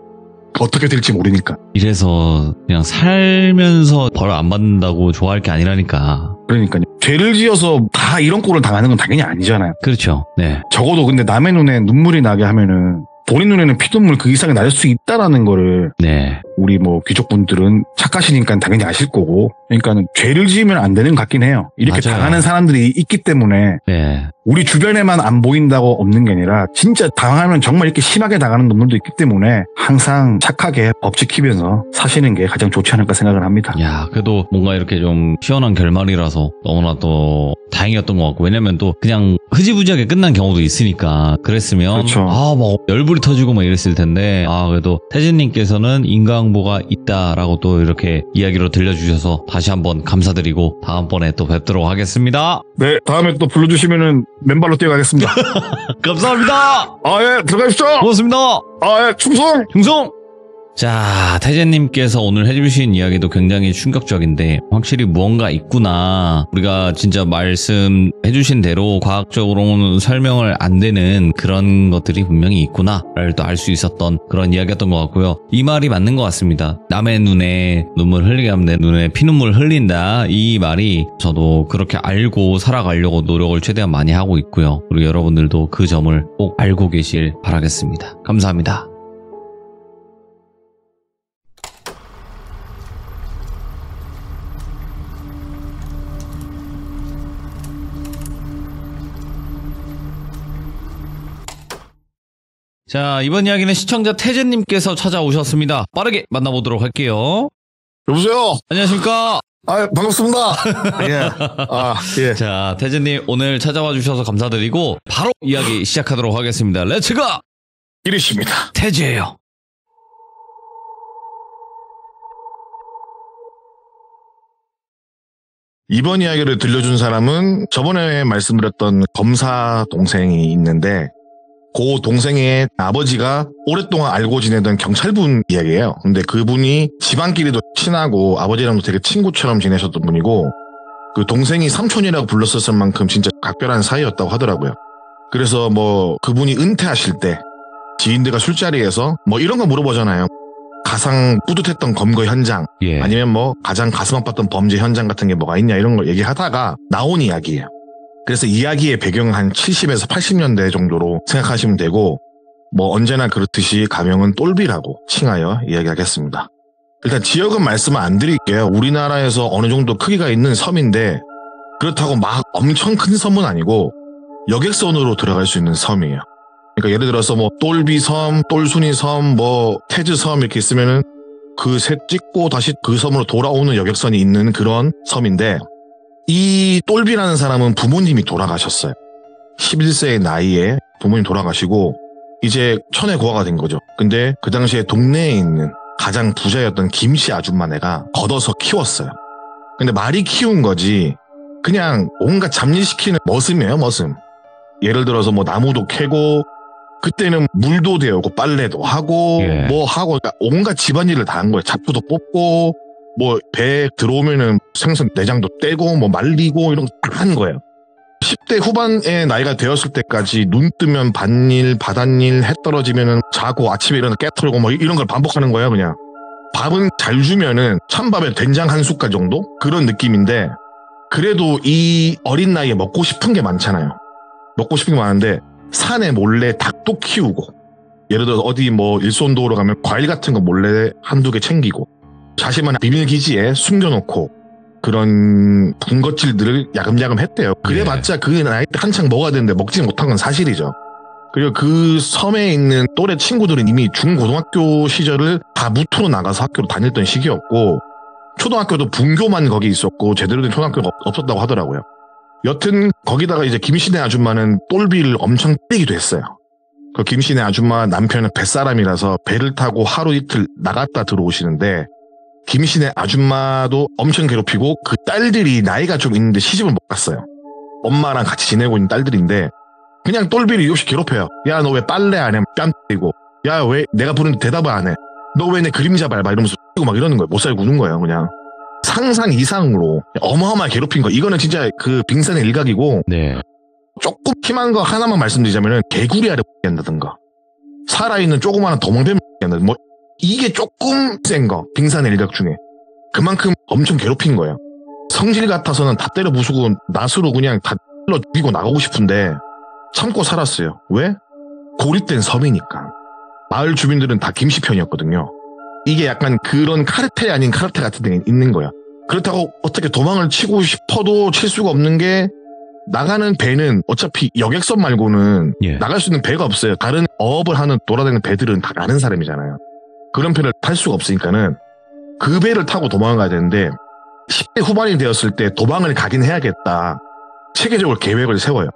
Speaker 2: 어떻게 될지 모르니까.
Speaker 1: 이래서 그냥 살면서 벌 안 받는다고 좋아할 게 아니라니까.
Speaker 2: 그러니까요. 죄를 지어서 다 이런 꼴을 당하는 건 당연히 아니잖아요.
Speaker 1: 그렇죠. 네.
Speaker 2: 적어도 근데 남의 눈에 눈물이 나게 하면은 본인 눈에는 피눈물 그 이상이 날 수 있다라는 거를
Speaker 1: 네.
Speaker 2: 우리 뭐 귀족분들은 착하시니까 당연히 아실 거고 그러니까는 죄를 지으면 안 되는 것 같긴 해요. 이렇게
Speaker 1: 맞아요.
Speaker 2: 당하는 사람들이 있기 때문에
Speaker 1: 네.
Speaker 2: 우리 주변에만 안 보인다고 없는 게 아니라 진짜 당하면 정말 이렇게 심하게 당하는 놈들도 있기 때문에 항상 착하게 법 지키면서 사시는 게 가장 좋지 않을까 생각을 합니다.
Speaker 1: 야, 그래도 뭔가 이렇게 좀 시원한 결말이라서 너무나 또 다행이었던 것 같고 왜냐면 또 그냥 흐지부지하게 끝난 경우도 있으니까 그랬으면
Speaker 2: 그렇죠.
Speaker 1: 막 열불이 터지고 막 이랬을 텐데 그래도 태진님께서는 인과응보가 있다라고 또 이렇게 이야기로 들려주셔서 다시 한번 감사드리고 다음번에 또 뵙도록 하겠습니다.
Speaker 2: 네, 다음에 또 불러주시면은 맨발로 뛰어가겠습니다.
Speaker 1: 감사합니다.
Speaker 2: 예, 들어가십시오.
Speaker 1: 고맙습니다.
Speaker 2: 예, 충성!
Speaker 1: 충성! 자, 태재님께서 오늘 해주신 이야기도 굉장히 충격적인데 확실히 무언가 있구나. 우리가 진짜 말씀해주신 대로 과학적으로는 설명을 안 되는 그런 것들이 분명히 있구나를 또 알 수 있었던 그런 이야기였던 것 같고요. 이 말이 맞는 것 같습니다. 남의 눈에 눈물 흘리게 하면 내 눈에 피눈물 흘린다. 이 말이 저도 그렇게 알고 살아가려고 노력을 최대한 많이 하고 있고요. 그리고 여러분들도 그 점을 꼭 알고 계실 바라겠습니다. 감사합니다. 자, 이번 이야기는 시청자 태재님께서 찾아오셨습니다. 빠르게 만나보도록 할게요.
Speaker 3: 여보세요?
Speaker 1: 안녕하십니까?
Speaker 3: 아, 반갑습니다. 예. 예.
Speaker 1: 자, 태재님 오늘 찾아와 주셔서 감사드리고 바로 이야기 시작하도록 하겠습니다. 렛츠고!
Speaker 3: 이리십니다.
Speaker 1: 태재예요.
Speaker 2: 이번 이야기를 들려준 사람은 저번에 말씀드렸던 검사 동생이 있는데 그 동생의 아버지가 오랫동안 알고 지내던 경찰분 이야기예요. 근데 그분이 집안끼리도 친하고 아버지랑도 되게 친구처럼 지내셨던 분이고 그 동생이 삼촌이라고 불렀었을 만큼 진짜 각별한 사이였다고 하더라고요. 그래서 뭐 그분이 은퇴하실 때 지인들과 술자리에서 뭐 이런 거 물어보잖아요. 가장 뿌듯했던 검거 현장
Speaker 1: 예.
Speaker 2: 아니면 뭐 가장 가슴 아팠던 범죄 현장 같은 게 뭐가 있냐 이런 걸 얘기하다가 나온 이야기예요. 그래서 이야기의 배경은 한 70에서 80년대 정도로 생각하시면 되고 뭐 언제나 그렇듯이 가명은 똘비라고 칭하여 이야기하겠습니다. 일단 지역은 말씀 안 드릴게요. 우리나라에서 어느 정도 크기가 있는 섬인데 그렇다고 막 엄청 큰 섬은 아니고 여객선으로 들어갈 수 있는 섬이에요. 그러니까 예를 들어서 뭐 똘비섬, 똘순이섬, 뭐 태즈섬 이렇게 있으면은 그 셋 찍고 다시 그 섬으로 돌아오는 여객선이 있는 그런 섬인데 이 똘비라는 사람은 부모님이 돌아가셨어요. 11세의 나이에 부모님 돌아가시고 이제 천의 고아가 된 거죠. 근데 그 당시에 동네에 있는 가장 부자였던 김씨 아줌마네가 걷어서 키웠어요. 근데 말이 키운 거지 그냥 온갖 잡일시키는 머슴이에요, 머슴. 예를 들어서 뭐 나무도 캐고 그때는 물도 데우고 빨래도 하고
Speaker 1: 예.
Speaker 2: 뭐 하고 그러니까 온갖 집안일을 다 한 거예요. 잡초도 뽑고 뭐 배 들어오면은 생선 내장도 떼고 뭐 말리고 이런 거 다 한 거예요. 10대 후반의 나이가 되었을 때까지 눈 뜨면 밭일, 바닷일, 해 떨어지면은 자고 아침에 일어나 깨털고 뭐 이런 걸 반복하는 거예요, 그냥. 밥은 잘 주면은 찬밥에 된장 한 숟갈 정도? 그런 느낌인데 그래도 이 어린 나이에 먹고 싶은 게 많잖아요. 먹고 싶은 게 많은데 산에 몰래 닭도 키우고 예를 들어서 어디 뭐 일손도로 가면 과일 같은 거 몰래 한두 개 챙기고 자신만의 비밀기지에 숨겨놓고 그런 군것질들을 야금야금 했대요. 그래봤자 그 나이 때 한창 먹어야 되는데 먹지 못한 건 사실이죠. 그리고 그 섬에 있는 또래 친구들은 이미 중고등학교 시절을 다 무토로 나가서 학교로 다녔던 시기였고 초등학교도 분교만 거기 있었고 제대로 된 초등학교가 없었다고 하더라고요. 여튼 거기다가 이제 김씨네 아줌마는 똘비를 엄청 때리기도 했어요. 그 김씨네 아줌마 남편은 뱃사람이라서 배를 타고 하루 이틀 나갔다 들어오시는데 김씨네 아줌마도 엄청 괴롭히고 그 딸들이 나이가 좀 있는데 시집을 못 갔어요. 엄마랑 같이 지내고 있는 딸들인데 그냥 똘비를 이없이 괴롭혀요. 야, 너 왜 빨래 안 해? 뺨 때리고. 야, 왜 내가 부르는 대답을 안 해? 너 왜 내 그림자 밟아? 이러면서 뛰고 막 이러는 거예요. 못 살고 우는 거예요, 그냥. 상상 이상으로 어마어마하게 괴롭힌 거. 이거는 진짜 그 빙산의 일각이고
Speaker 1: 네.
Speaker 2: 조금 심한 거 하나만 말씀드리자면은 개구리알을 한다든가 살아있는 조그마한 도망뱀을 한다든가 뭐 이게 조금 센 거. 빙산의 일각 중에. 그만큼 엄청 괴롭힌 거예요. 성질 같아서는 다 때려 부수고 낫으로 그냥 다 찔러 죽이고 나가고 싶은데 참고 살았어요. 왜? 고립된 섬이니까. 마을 주민들은 다 김씨 편이었거든요. 이게 약간 그런 카르텔이 아닌 카르텔 같은 데 있는 거야. 그렇다고 어떻게 도망을 치고 싶어도 칠 수가 없는 게 나가는 배는 어차피 여객선 말고는 나갈 수 있는 배가 없어요. 다른 어업을 하는 돌아다니는 배들은 다 아는 사람이잖아요. 그런 배를 탈 수가 없으니까는 그 배를 타고 도망을 가야 되는데 10대 후반이 되었을 때 도망을 가긴 해야겠다. 체계적으로 계획을 세워요.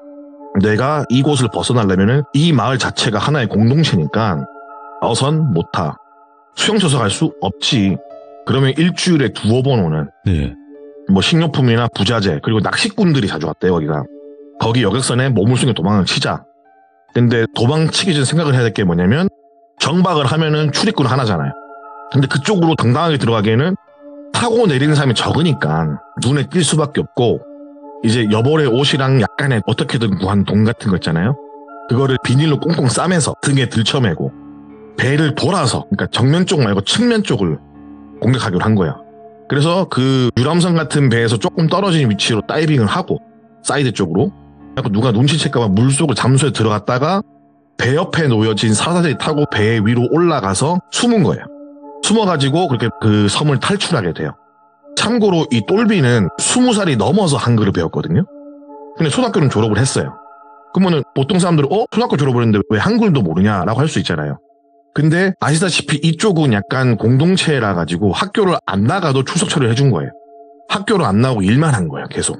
Speaker 2: 내가 이곳을 벗어나려면은 이 마을 자체가 하나의 공동체니까 어선 못 타. 수영쳐서 갈 수 없지. 그러면 일주일에 두어 번 오는 뭐 식료품이나 부자재 그리고 낚시꾼들이 자주 왔대요. 거기가. 거기 여객선에 몸을 숨겨 도망을 치자. 근데 도망치기 전 생각을 해야 될 게 뭐냐면 정박을 하면은 출입군 하나잖아요. 근데 그쪽으로 당당하게 들어가기에는 타고 내리는 사람이 적으니까 눈에 띌 수밖에 없고 이제 여벌의 옷이랑 약간의 어떻게든 구한 돈 같은 거 있잖아요. 그거를 비닐로 꽁꽁 싸매서 등에 들쳐매고 배를 돌아서 그러니까 정면 쪽 말고 측면 쪽을 공격하기로 한 거야. 그래서 그 유람선 같은 배에서 조금 떨어진 위치로 다이빙을 하고 사이드 쪽으로 누가 눈치챌까봐 물속을 잠수에 들어갔다가 배 옆에 놓여진 사다리 타고 배 위로 올라가서 숨은 거예요. 숨어가지고 그렇게 그 섬을 탈출하게 돼요. 참고로 이 똘비는 20살이 넘어서 한글을 배웠거든요. 근데 초등학교는 졸업을 했어요. 그러면은 보통 사람들은 초등학교 졸업했는데 왜 한글도 모르냐라고 할 수 있잖아요. 근데 아시다시피 이쪽은 약간 공동체라 가지고 학교를 안 나가도 출석 처리를 해준 거예요. 학교를 안 나오고 일만 한 거예요, 계속.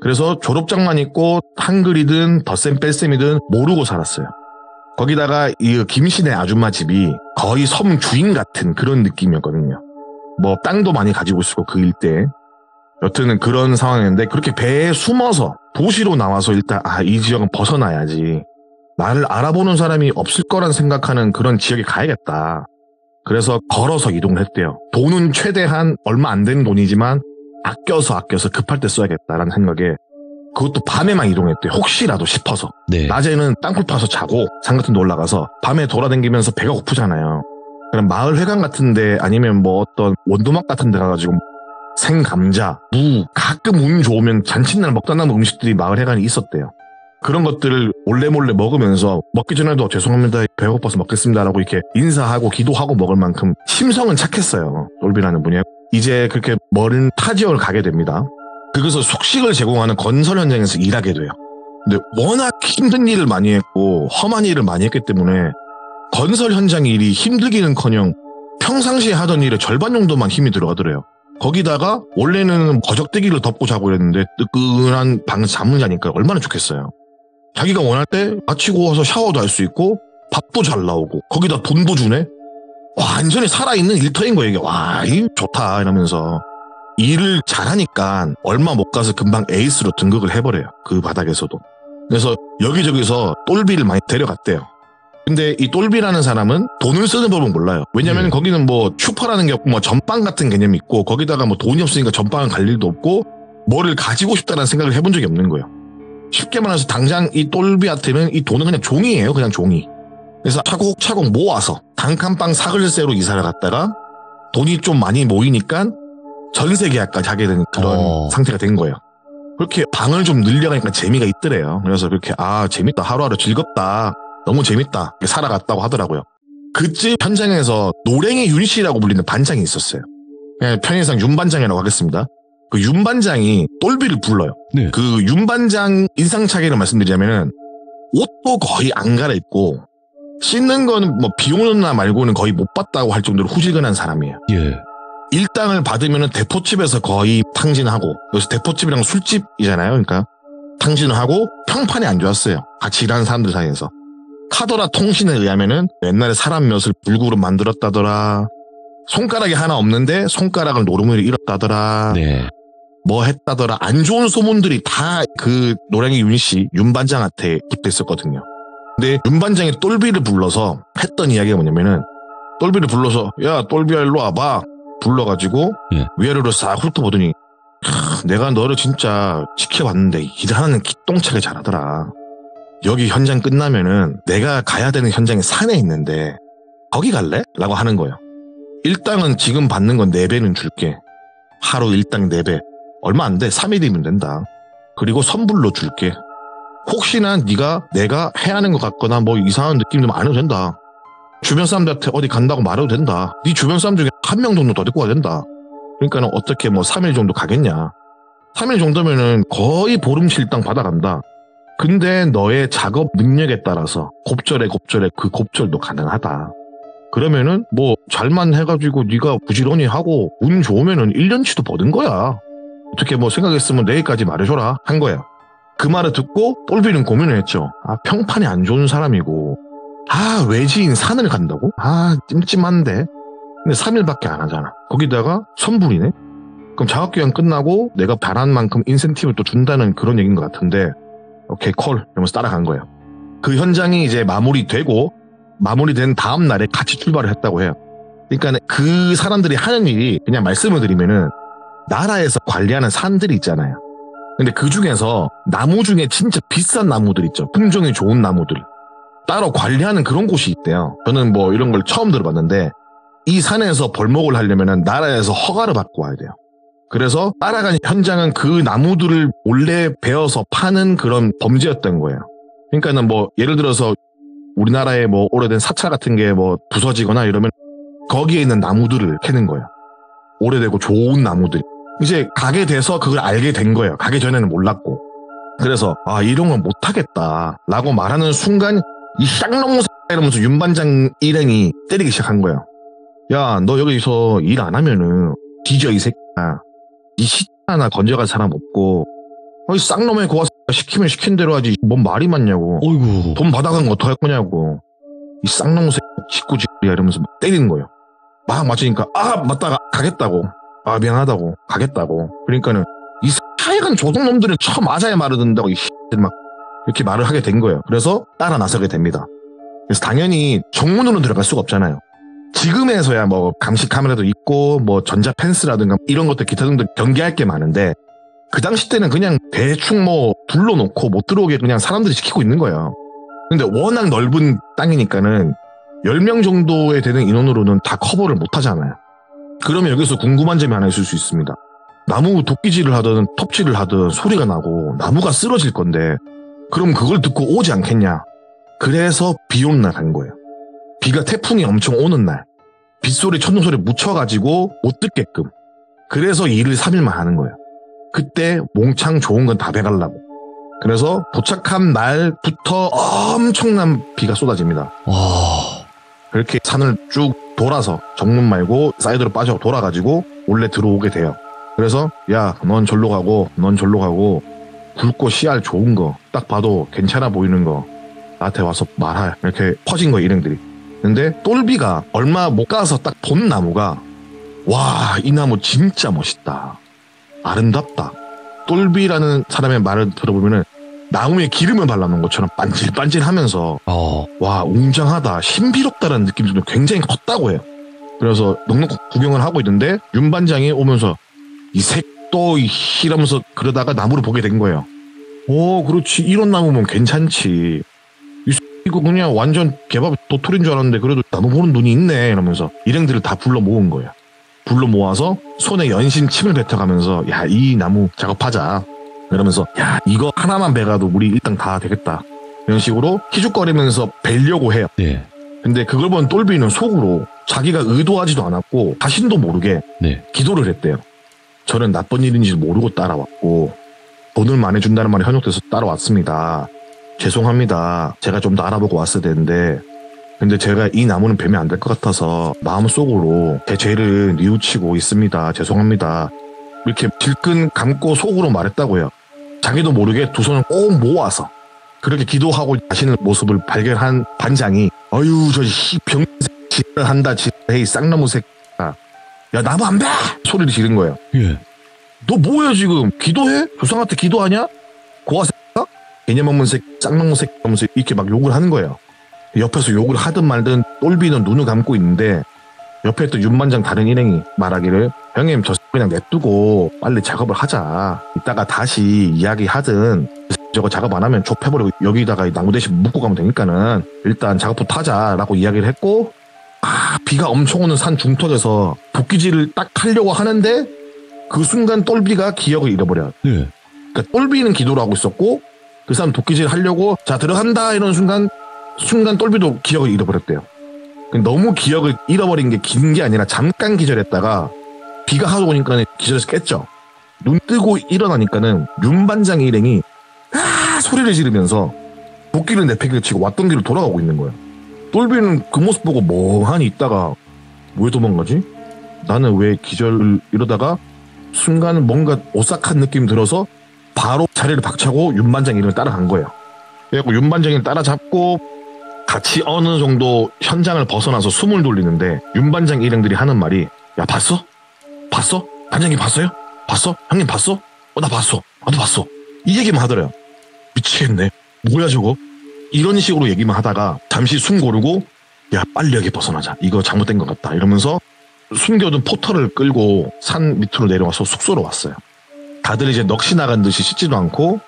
Speaker 2: 그래서 졸업장만 있고 한글이든 덧셈 뺄셈이든 모르고 살았어요. 거기다가 이 김씨네 아줌마 집이 거의 섬 주인 같은 그런 느낌이었거든요. 뭐 땅도 많이 가지고 있었고 그 일대에. 여튼은 그런 상황이었는데 그렇게 배에 숨어서 도시로 나와서 일단 이 지역은 벗어나야지. 나를 알아보는 사람이 없을 거란 생각하는 그런 지역에 가야겠다. 그래서 걸어서 이동을 했대요. 돈은 최대한 얼마 안 되는 돈이지만 아껴서 급할 때 써야겠다라는 생각에 그것도 밤에만 이동했대요. 혹시라도 싶어서.
Speaker 1: 네.
Speaker 2: 낮에는 땅굴 파서 자고 산 같은 데 올라가서 밤에 돌아다니면서 배가 고프잖아요. 그럼 마을 회관 같은데 아니면 뭐 어떤 원두막 같은 데 가가지고 생감자, 무, 가끔 운 좋으면 잔칫날 먹다 남은 음식들이 마을 회관에 있었대요. 그런 것들을 몰래 먹으면서 먹기 전에도 죄송합니다, 배가 고파서 먹겠습니다라고 이렇게 인사하고 기도하고 먹을 만큼 심성은 착했어요. 똘비라는 분이. 이제 그렇게 먼 타 지역을 가게 됩니다. 그래서 숙식을 제공하는 건설 현장에서 일하게 돼요. 근데 워낙 힘든 일을 많이 했고 험한 일을 많이 했기 때문에 건설 현장 일이 힘들기는커녕 평상시에 하던 일의 절반 정도만 힘이 들어가더래요. 거기다가 원래는 거적대기를 덮고 자고 이랬는데 뜨끈한 방에서 잠을 자니까 얼마나 좋겠어요. 자기가 원할 때 마치고 와서 샤워도 할 수 있고 밥도 잘 나오고 거기다 돈도 주네? 완전히 살아있는 일터인 거예요. 이게. 와, 이 좋다 이러면서. 일을 잘하니까 얼마 못 가서 금방 에이스로 등극을 해버려요. 그 바닥에서도. 그래서 여기저기서 똘비를 많이 데려갔대요. 근데 이 똘비라는 사람은 돈을 쓰는 법은 몰라요. 왜냐면 거기는 뭐 슈퍼라는 게 없고 뭐 전빵 같은 개념이 있고 거기다가 뭐 돈이 없으니까 전빵을 갈 일도 없고 뭐를 가지고 싶다는 생각을 해본 적이 없는 거예요. 쉽게 말해서 당장 이 똘비한테는 이 돈은 그냥 종이에요. 그냥 종이. 그래서 차곡차곡 모아서 단칸방 사글세로 이사를 갔다가 돈이 좀 많이 모이니까 전세 계약까지 하게 된 그런 상태가 된 거예요. 그렇게 방을 좀 늘려가니까 재미가 있더래요. 그래서 그렇게 재밌다. 하루하루 즐겁다. 너무 재밌다. 살아갔다고 하더라고요. 그집 현장에서 노랭이 윤씨라고 불리는 반장이 있었어요. 그냥 편의상 윤반장이라고 하겠습니다. 그 윤반장이 똘비를 불러요.
Speaker 1: 네.
Speaker 2: 그 윤반장 인상착의를 말씀드리자면은 옷도 거의 안 갈아입고 씻는 거는 뭐 비 오는 날 말고는 거의 못 봤다고 할 정도로 후질근한 사람이에요.
Speaker 1: 예.
Speaker 2: 일당을 받으면은 대포집에서 거의 탕진하고, 여기서 대포집이랑 술집이잖아요. 그러니까 탕진을 하고 평판이 안 좋았어요. 같이 일하는 사람들 사이에서. 카더라 통신에 의하면은 옛날에 사람 몇을 불구로 만들었다더라. 손가락이 하나 없는데 손가락을 노름으로 잃었다더라.
Speaker 1: 네.
Speaker 2: 뭐 했다더라. 안 좋은 소문들이 다 그 노량이 윤씨, 윤반장한테 붙어 있었거든요. 근데 윤반장이 똘비를 불러서 했던 이야기가 뭐냐면은 똘비를 불러서 야 똘비야 일로 와봐. 불러가지고 위아래로 싹 훑어보더니 내가 너를 진짜 지켜봤는데 일하는 기똥차게 잘하더라. 여기 현장 끝나면은 내가 가야 되는 현장이 산에 있는데 거기 갈래? 라고 하는 거예요. 일당은 지금 받는 건 4배는 줄게. 하루 일당 4배. 얼마 안 돼. 3일이면 된다. 그리고 선불로 줄게. 혹시나 내가 해야 하는 것 같거나 뭐 이상한 느낌 좀 안 해도 된다. 주변 사람들한테 어디 간다고 말해도 된다. 네 주변 사람 중에 1명 정도 더 데리고 가야 된다. 그러니까 어떻게 뭐 3일 정도 가겠냐. 3일 정도면은 거의 보름칠 땅 받아간다. 근데 너의 작업 능력에 따라서 곱절에 그 곱절도 가능하다. 그러면은 뭐 잘만 해가지고 네가 부지런히 하고 운 좋으면은 1년치도 버는 거야. 어떻게 뭐 생각했으면 내일까지 말해줘라 한 거야. 그 말을 듣고 똘비는 고민을 했죠. 평판이 안 좋은 사람이고 외지인 산을 간다고? 찜찜한데. 근데 3일밖에 안 하잖아. 거기다가 선불이네? 그럼 장학기간 끝나고 내가 바란 만큼 인센티브를 또 준다는 그런 얘기인 것 같은데 오케이 콜 이러면서 따라간 거예요. 그 현장이 이제 마무리된 다음 날에 같이 출발을 했다고 해요. 그러니까 그 사람들이 하는 일이 그냥 말씀을 드리면은 나라에서 관리하는 산들이 있잖아요. 근데 그 중에서 나무 중에 진짜 비싼 나무들 있죠. 품종이 좋은 나무들. 따로 관리하는 그런 곳이 있대요. 저는 뭐 이런 걸 처음 들어봤는데 이 산에서 벌목을 하려면은 나라에서 허가를 받고 와야 돼요. 그래서 따라간 현장은 그 나무들을 몰래 베어서 파는 그런 범죄였던 거예요. 그러니까는 뭐 예를 들어서 우리나라에 뭐 오래된 사찰 같은 게 뭐 부서지거나 이러면 거기에 있는 나무들을 캐는 거예요. 오래되고 좋은 나무들. 이제 가게 돼서 그걸 알게 된 거예요. 가기 전에는 몰랐고.
Speaker 3: 그래서 이런 건 못하겠다 라고 말하는 순간 이 쌍놈 이러면서 윤 반장 일행이 때리기 시작한 거예요. 야, 너 여기서 일 안 하면은 뒤져 이 새끼야. 이 하나 건져갈 사람 없고 이 쌍놈의 고아 시키면 시킨 대로 하지 뭔 말이 많냐고.
Speaker 1: 어이구.
Speaker 3: 돈 받아간 거 어떡할 거냐고. 이 쌍놈 새끼 짓궂이야 이러면서 막 때리는 거예요. 막 맞으니까 맞다가 가겠다고. 미안하다고 가겠다고. 그러니까는 이 하여간 조선놈들은 처음 맞아야 말을 듣는다고 이 막 이렇게 말을 하게 된 거예요. 그래서 따라 나서게 됩니다. 그래서 당연히 정문으로 들어갈 수가 없잖아요. 지금에서야 뭐 감시 카메라도 있고 뭐 전자 펜스라든가 이런 것들 기타 등등 경계할 게 많은데 그 당시 때는 그냥 대충 뭐 불러놓고 못 들어오게 그냥 사람들이 지키고 있는 거예요. 근데 워낙 넓은 땅이니까는 10명 정도에 되는 인원으로는 다 커버를 못 하잖아요. 그러면 여기서 궁금한 점이 하나 있을 수 있습니다. 나무 도끼질을 하든 톱질을 하든 소리가 나고 나무가 쓰러질 건데 그럼 그걸 듣고 오지 않겠냐. 그래서 비 오는 날 간 거예요. 비가 태풍이 엄청 오는 날 빗소리 천둥소리 묻혀가지고 못 듣게끔. 그래서 일을 3일만 하는 거예요. 그때 몽창 좋은 건 다 배가려고. 그래서 도착한 날부터 엄청난 비가 쏟아집니다.
Speaker 1: 와.
Speaker 3: 그렇게 산을 쭉 돌아서 정문 말고 사이드로 빠져 돌아가지고 원래 들어오게 돼요. 그래서 야, 넌 절로 가고 넌 절로 가고 굵고 씨알 좋은 거 딱 봐도 괜찮아 보이는 거 나한테 와서 말할. 이렇게 퍼진 거예요, 일행들이. 근데 똘비가 얼마 못 가서 딱 본 나무가 와, 이 나무 진짜 멋있다. 아름답다. 똘비라는 사람의 말을 들어보면은 나무에 기름을 발라놓은 것처럼 반질반질하면서 와, 웅장하다, 신비롭다라는 느낌이 굉장히 컸다고 해요. 그래서 넉넉 구경을 하고 있는데 윤 반장이 오면서 이 색도 이러면서 그러다가 나무를 보게 된 거예요. 오, 그렇지. 이런 나무면 괜찮지. 이거 그냥 완전 개밥 도토리인 줄 알았는데 그래도 나무 보는 눈이 있네 이러면서 일행들을 다 불러 모은 거예요. 불러 모아서 손에 연신 침을 뱉어가면서 야, 이 나무 작업하자 이러면서 야, 이거 하나만 베가도 우리 일당 다 되겠다 이런 식으로 희죽거리면서 베려고 해요.
Speaker 1: 네.
Speaker 3: 근데 그걸 본 똘비는 속으로 자기가 의도하지도 않았고 자신도 모르게
Speaker 1: 네.
Speaker 3: 기도를 했대요. 저는 나쁜 일인지 모르고 따라왔고 돈을 많이 준다는 말이 현혹돼서 따라왔습니다. 죄송합니다. 제가 좀 더 알아보고 왔어야 되는데 근데 제가 이 나무는 베면 안 될 것 같아서 마음속으로 제 죄를 뉘우치고 있습니다. 죄송합니다. 이렇게 질끈 감고 속으로 말했다고요. 자기도 모르게 두 손을 꼭 모아서 그렇게 기도하고 자신의 모습을 발견한 반장이 어휴, 저 병새끼를 한다. 에이, 쌍나무 새끼야. 야, 나무 안 배! 소리를 지른 거예요.
Speaker 1: 예.
Speaker 3: 너 뭐야 지금? 기도해? 조상한테 기도하냐? 고아 새끼야? 개념 없는 새끼, 쌍나무 새끼 하면서 이렇게 막 욕을 하는 거예요. 옆에서 욕을 하든 말든 똘비는 눈을 감고 있는데 옆에 또 윤반장 다른 일행이 말하기를 형님 저 그냥 냅두고 빨리 작업을 하자. 이따가 다시 이야기하든 저거 작업 안 하면 좁혀버리고 여기다가 나무 대신 묶고 가면 되니까는 일단 작업부터 하자라고 이야기를 했고 비가 엄청 오는 산 중턱에서 도끼질을 딱 하려고 하는데 그 순간 똘비가 기억을 잃어버려요.
Speaker 1: 네.
Speaker 3: 그러니까 똘비는 기도를 하고 있었고 그 사람 도끼질 하려고 자 들어간다 이런 순간 똘비도 기억을 잃어버렸대요. 너무 기억을 잃어버린 게 긴 게 아니라 잠깐 기절했다가 비가 하도 오니까 기절해서 깼죠. 눈 뜨고 일어나니까는 윤반장 일행이 소리를 지르면서 도끼를 내팽개를 치고 왔던 길로 돌아가고 있는 거예요. 똘비는 그 모습 보고 멍하니 있다가 왜 도망가지? 나는 왜 기절을 이러다가 순간 뭔가 오싹한 느낌이 들어서 바로 자리를 박차고 윤반장 일행을 따라간 거예요. 그래갖고 윤반장을 따라잡고 같이 어느 정도 현장을 벗어나서 숨을 돌리는데 윤반장 일행들이 하는 말이 야, 봤어? 봤어? 반장님 봤어요? 봤어? 형님 봤어? 나 봤어. 나도 봤어. 이 얘기만 하더래요. 미치겠네. 뭐야 저거? 이런 식으로 얘기만 하다가 잠시 숨 고르고 야, 빨리 여기 벗어나자. 이거 잘못된 것 같다. 이러면서 숨겨둔 포터를 끌고 산 밑으로 내려와서 숙소로 왔어요. 다들 이제 넋이 나간 듯이 씻지도 않고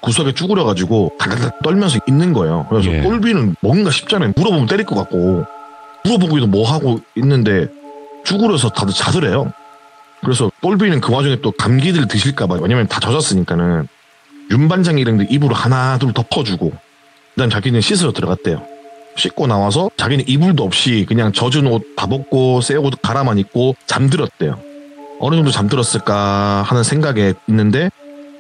Speaker 3: 구석에 쭈그려가지고 달달달 떨면서 있는 거예요. 그래서
Speaker 1: 예.
Speaker 3: 똘비는 뭔가 싶잖아요. 물어보면 때릴 것 같고 물어보기도 뭐 하고 있는데 쭈그려서 다들 자더래요. 그래서 똘비는 그 와중에 또 감기들 드실까봐 왜냐면 다 젖었으니까는 윤반장 일행들 입으로 하나 둘 덮어주고 그다음 자기는 씻으러 들어갔대요. 씻고 나와서 자기는 이불도 없이 그냥 젖은 옷 다 벗고 새 옷 갈아만 입고 잠들었대요. 어느 정도 잠들었을까 하는 생각에 있는데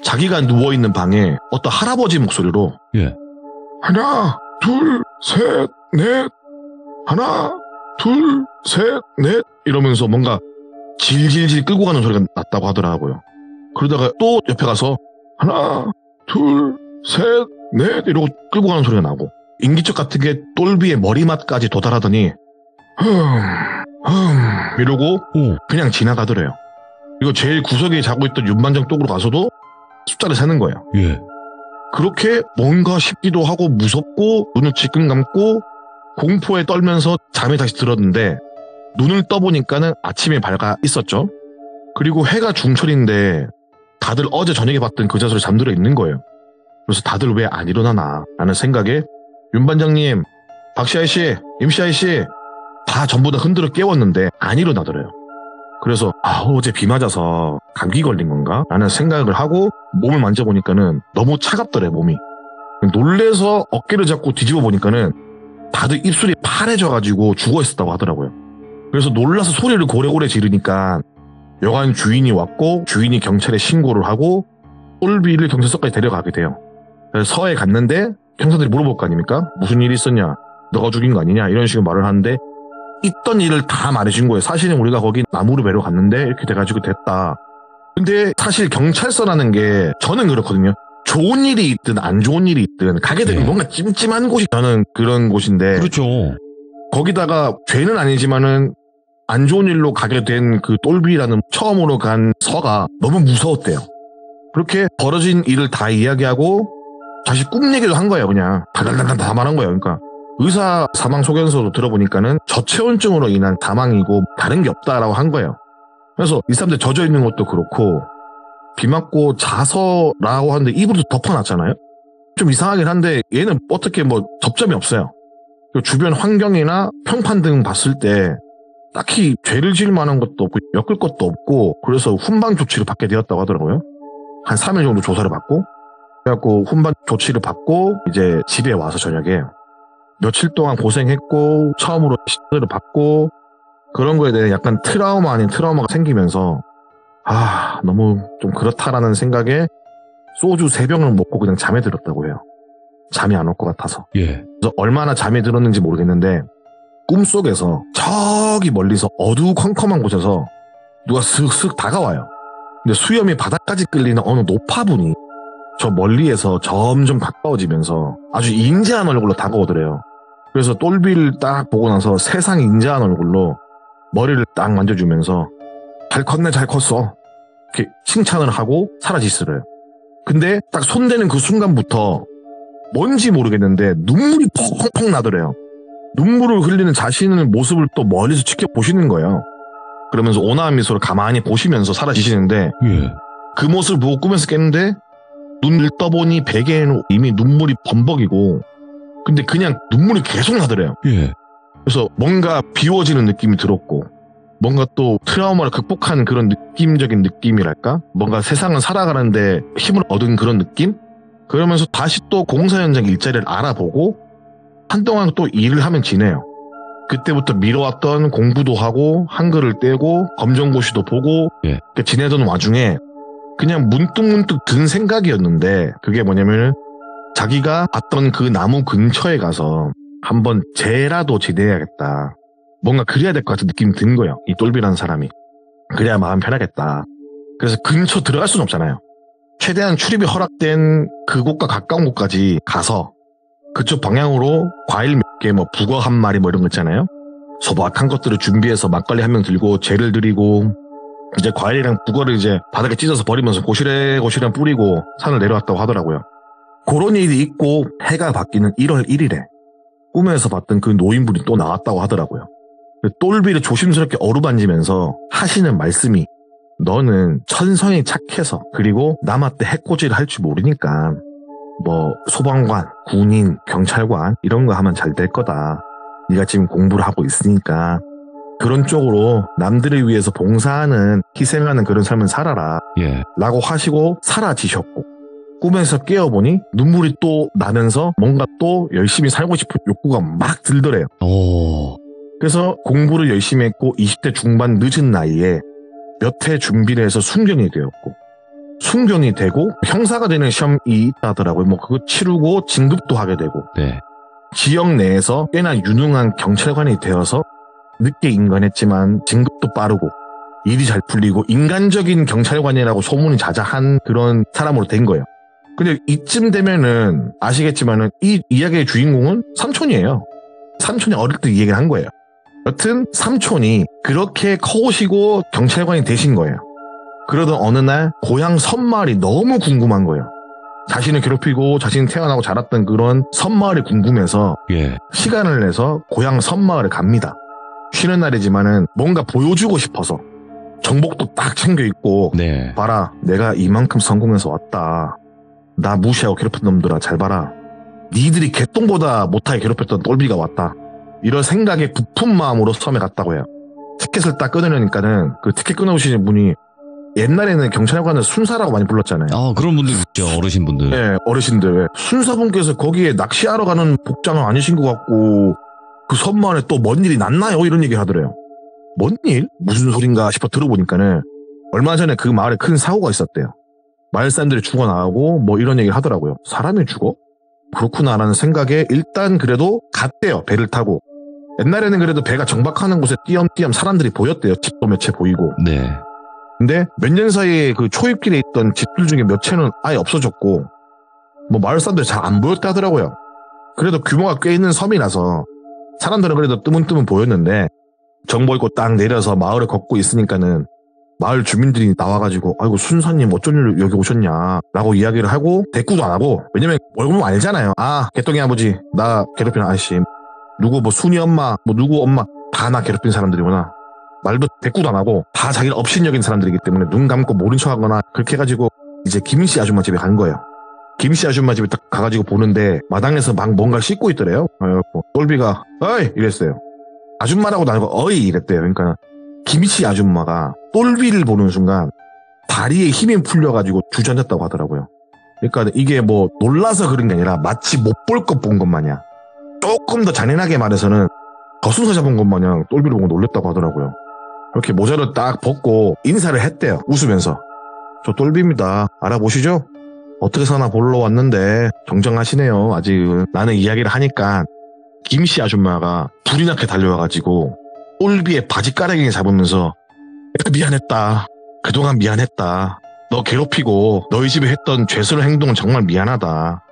Speaker 3: 자기가 누워있는 방에 어떤 할아버지 목소리로
Speaker 1: 예.
Speaker 3: 하나, 둘, 셋, 넷. 하나, 둘, 셋, 넷. 이러면서 뭔가 질질질 끌고 가는 소리가 났다고 하더라고요. 그러다가 또 옆에 가서 하나, 둘, 셋, 넷. 이러고 끌고 가는 소리가 나고 인기척 같은 게 똘비의 머리맡까지 도달하더니 이러고 그냥 지나가더래요. 그리고 제일 구석에 자고 있던 윤반장 쪽으로 가서도 숫자를 세는 거예요.
Speaker 1: 예.
Speaker 3: 그렇게 뭔가 싶기도 하고 무섭고 눈을 찔끔 감고 공포에 떨면서 잠이 다시 들었는데 눈을 떠보니까는 아침에 밝아 있었죠. 그리고 해가 중철인데 다들 어제 저녁에 봤던 그 자세로 잠들어 있는 거예요. 그래서 다들 왜 안 일어나나 라는 생각에 윤반장님, 박씨 아저씨, 임씨 아저씨 다 전부 다 흔들어 깨웠는데 안 일어나더래요. 그래서 어제 비 맞아서 감기 걸린 건가? 라는 생각을 하고 몸을 만져보니까는 너무 차갑더래 몸이. 놀래서 어깨를 잡고 뒤집어 보니까는 다들 입술이 파래져가지고 죽어있었다고 하더라고요. 그래서 놀라서 소리를 고래고래 지르니까 여관 주인이 왔고 주인이 경찰에 신고를 하고 똘비를 경찰서까지 데려가게 돼요. 그래서 서에 갔는데 형사들이 물어볼 거 아닙니까? 무슨 일이 있었냐? 너가 죽인 거 아니냐? 이런 식으로 말을 하는데 있던 일을 다 말해준 거예요. 사실은 우리가 거기 나무를 베러 갔는데 이렇게 돼가지고 됐다. 근데 사실 경찰서라는 게 저는 그렇거든요. 좋은 일이 있든 안 좋은 일이 있든 가게 되면 뭔가 찜찜한 곳이 저는 그런 곳인데
Speaker 1: 그렇죠.
Speaker 3: 거기다가 죄는 아니지만은 안 좋은 일로 가게 된 그 똘비라는 처음으로 간 서가 너무 무서웠대요. 그렇게 벌어진 일을 다 이야기하고 다시 꿈 얘기도 한 거예요. 그냥 달달달달 다 말한 거예요. 그러니까 의사 사망 소견서도 들어보니까는 저체온증으로 인한 사망이고 다른 게 없다라고 한 거예요. 그래서 이 사람들 젖어 있는 것도 그렇고 비 맞고 자서라고 하는데 이불도 덮어놨잖아요. 좀 이상하긴 한데 얘는 어떻게 뭐 접점이 없어요. 주변 환경이나 평판 등 봤을 때 딱히 죄를 지을 만한 것도 없고 엮을 것도 없고 그래서 훈방 조치를 받게 되었다고 하더라고요. 한 3일 정도 조사를 받고 그래갖고 훈방 조치를 받고 이제 집에 와서 저녁에 며칠 동안 고생했고 처음으로 시술을 받고 그런 거에 대해 약간 트라우마 아닌 트라우마가 생기면서 너무 좀 그렇다라는 생각에 소주 3병을 먹고 그냥 잠에 들었다고 해요. 잠이 안 올 것 같아서.
Speaker 1: 예.
Speaker 3: 그래서 얼마나 잠이 들었는지 모르겠는데 꿈속에서 저기 멀리서 어두컴컴한 곳에서 누가 슥슥 다가와요. 근데 수염이 바닥까지 끌리는 어느 노파분이 저 멀리에서 점점 가까워지면서 아주 인자한 얼굴로 다가오더래요. 그래서 똘비를 딱 보고 나서 세상 인자한 얼굴로 머리를 딱 만져주면서 잘 컸네 잘 컸어 이렇게 칭찬을 하고 사라지시더래요. 근데 딱 손대는 그 순간부터 뭔지 모르겠는데 눈물이 펑펑 나더래요. 눈물을 흘리는 자신의 모습을 또 멀리서 지켜보시는 거예요. 그러면서 온화한 미소를 가만히 보시면서 사라지시는데 그 모습을 보고 꿈에서 깼는데 눈을 떠보니 베개에는 이미 눈물이 범벅이고 근데 그냥 눈물이 계속 나더래요. 그래서 뭔가 비워지는 느낌이 들었고 뭔가 또 트라우마를 극복한 그런 느낌적인 느낌이랄까? 뭔가 세상을 살아가는데 힘을 얻은 그런 느낌? 그러면서 다시 또 공사 현장 일자리를 알아보고 한동안 또 일을 하면 지내요. 그때부터 미뤄왔던 공부도 하고 한글을 떼고 검정고시도 보고 지내던 와중에 그냥 문득문득 든 생각이었는데 그게 뭐냐면은 자기가 봤던 그 나무 근처에 가서 한번 쟤라도 지내야겠다. 뭔가 그래야 될 것 같은 느낌이 든 거예요. 이 똘비라는 사람이. 그래야 마음 편하겠다. 그래서 근처 들어갈 수는 없잖아요. 최대한 출입이 허락된 그곳과 가까운 곳까지 가서 그쪽 방향으로 과일 몇 개, 뭐 북어 한 마리 뭐 이런 거 있잖아요. 소박한 것들을 준비해서 막걸리 한 명 들고 죄를 드리고 이제 과일이랑 북어를 이제 바닥에 찢어서 버리면서 고시래고시래 뿌리고 산을 내려왔다고 하더라고요. 그런 일이 있고 해가 바뀌는 1월 1일에 꿈에서 봤던 그 노인분이 또 나왔다고 하더라고요. 똘비를 조심스럽게 어루만지면서 하시는 말씀이 너는 천성이 착해서 그리고 남한테 해코지를 할 줄 모르니까 뭐 소방관, 군인, 경찰관 이런 거 하면 잘 될 거다. 네가 지금 공부를 하고 있으니까 그런 쪽으로 남들을 위해서 봉사하는 희생하는 그런 삶을 살아라 라고 하시고 사라지셨고 꿈에서 깨어보니 눈물이 또 나면서 뭔가 또 열심히 살고 싶은 욕구가 막 들더래요. 그래서 공부를 열심히 했고 20대 중반 늦은 나이에 몇 해 준비를 해서 순경이 되었고 순경이 되고 형사가 되는 시험이 있다 하더라고요. 뭐 그거 치르고 진급도 하게 되고
Speaker 1: 네.
Speaker 3: 지역 내에서 꽤나 유능한 경찰관이 되어서 늦게 임관했지만 진급도 빠르고 일이 잘 풀리고 인간적인 경찰관이라고 소문이 자자한 그런 사람으로 된 거예요. 근데 이쯤 되면은 아시겠지만은 이 이야기의 주인공은 삼촌이에요. 삼촌이 어릴 때 이 얘기를 한 거예요. 여튼 삼촌이 그렇게 커오시고 경찰관이 되신 거예요. 그러던 어느 날 고향 섬마을이 너무 궁금한 거예요. 자신을 괴롭히고 자신이 태어나고 자랐던 그런 섬마을이 궁금해서
Speaker 1: 예.
Speaker 3: 시간을 내서 고향 섬마을에 갑니다. 쉬는 날이지만은 뭔가 보여주고 싶어서 정복도 딱 챙겨 입고
Speaker 1: 네.
Speaker 3: 봐라 내가 이만큼 성공해서 왔다. 나 무시하고 괴롭혔던 놈들아 잘 봐라. 니들이 개똥보다 못하게 괴롭혔던 똘비가 왔다. 이런 생각에 부푼 마음으로 섬에 갔다고 해요. 티켓을 딱 끊으려니까는 그 티켓 끊어오시는 분이 옛날에는 경찰관을 순사라고 많이 불렀잖아요.
Speaker 1: 그런 분들 있죠. 어르신분들.
Speaker 3: 네, 어르신들. 순사분께서 거기에 낚시하러 가는 복장은 아니신 것 같고 그 섬마을에 또 뭔 일이 났나요? 이런 얘기 하더래요. 뭔 일? 무슨 소린가 싶어 들어보니까는 얼마 전에 그 마을에 큰 사고가 있었대요. 마을 사람들이 죽어나가고 뭐 이런 얘기를 하더라고요. 사람이 죽어? 그렇구나라는 생각에 일단 그래도 갔대요. 배를 타고. 옛날에는 그래도 배가 정박하는 곳에 띄엄띄엄 사람들이 보였대요. 집도 몇 채 보이고.
Speaker 1: 네.
Speaker 3: 근데 몇 년 사이에 그 초입길에 있던 집들 중에 몇 채는 아예 없어졌고 뭐 마을 사람들이 잘 안 보였다 하더라고요. 그래도 규모가 꽤 있는 섬이라서 사람들은 그래도 뜨문뜨문 보였는데 정보 읽고 딱 내려서 마을을 걷고 있으니까는 마을 주민들이 나와가지고 아이고 순사님 어쩐 일로 여기 오셨냐 라고 이야기를 하고 대꾸도 안 하고 왜냐면 얼굴은 알잖아요. 아 개똥이 아버지 나 괴롭히는 아저씨 누구 뭐 순이 엄마 뭐 누구 엄마 다 나 괴롭힌 사람들이구나. 말도 대꾸도 안 하고 다 자기를 업신여긴 사람들이기 때문에 눈 감고 모른 척하거나 그렇게 해가지고 이제 김씨 아줌마 집에 간 거예요. 김씨 아줌마 집에 딱 가가지고 보는데 마당에서 막 뭔가 씻고 있더래요. 그래갖고 똘비가 어이 이랬어요. 아줌마라고도 안 하고 어이 이랬대요. 그러니까 김씨 아줌마가 똘비를 보는 순간 다리에 힘이 풀려가지고 주저앉았다고 하더라고요. 그러니까 이게 뭐 놀라서 그런 게 아니라 마치 못 볼 것 본 것 마냥 조금 더 잔인하게 말해서는 거순서 잡은 것 마냥 똘비를 보고 놀랬다고 하더라고요. 이렇게 모자를 딱 벗고 인사를 했대요. 웃으면서. 저 똘비입니다. 알아보시죠? 어떻게 사나 보러 왔는데 정정하시네요. 아직은. 라는 이야기를 하니까 김씨 아줌마가 불이 나게 달려와가지고 똘비의 바지가랑이 잡으면서 미안했다. 그동안 미안했다. 너 괴롭히고 너희 집에 했던 죄스러운 행동은 정말 미안하다.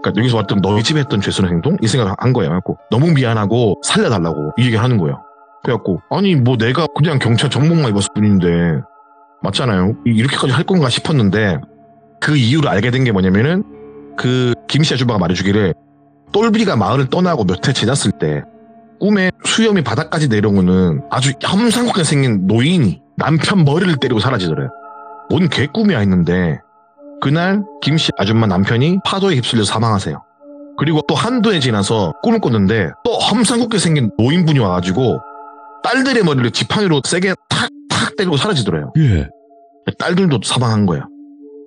Speaker 3: 그러니까 여기서 왔던 너희 집에 했던 죄스러운 행동? 이 생각을 한 거예요. 그래갖고 너무 미안하고 살려달라고 이 얘기를 하는 거예요. 그래갖고 아니 뭐 내가 그냥 경찰 정복만 입었을 뿐인데 맞잖아요. 이렇게까지 할 건가 싶었는데 그 이유를 알게 된 게 뭐냐면은 그 김씨 아줌마가 말해주기를 똘비가 마을을 떠나고 몇 해 지났을 때 꿈에 수염이 바닥까지 내려오는 아주 험상궂게 생긴 노인이 남편 머리를 때리고 사라지더래요. 뭔 개꿈이야 했는데 그날 김씨 아줌마 남편이 파도에 휩쓸려 사망하세요. 그리고 또 한두 해 지나서 꿈을 꿨는데 또 험상궂게 생긴 노인분이 와가지고 딸들의 머리를 지팡이로 세게 탁탁 때리고 사라지더래요.
Speaker 1: 예.
Speaker 3: 딸들도 사망한 거예요.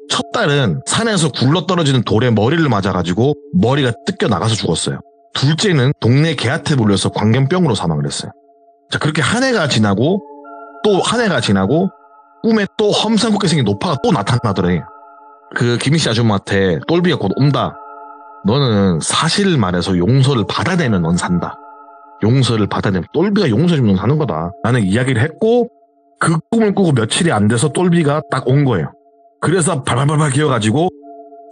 Speaker 3: 첫 딸은 산에서 굴러떨어지는 돌에 머리를 맞아가지고 머리가 뜯겨 나가서 죽었어요. 둘째는 동네 개한테 물려서 광견병으로 사망을 했어요. 자, 그렇게 한 해가 지나고 또 한 해가 지나고 꿈에 또 험상궂게 생긴 노파가 또 나타나더래. 그 김씨 아줌마한테 똘비가 곧 온다. 너는 사실을 말해서 용서를 받아내면 넌 산다. 용서를 받아내면 똘비가 용서해주면 넌 사는 거다. 라는 이야기를 했고 그 꿈을 꾸고 며칠이 안 돼서 똘비가 딱 온 거예요. 그래서 발발발발 기어가지고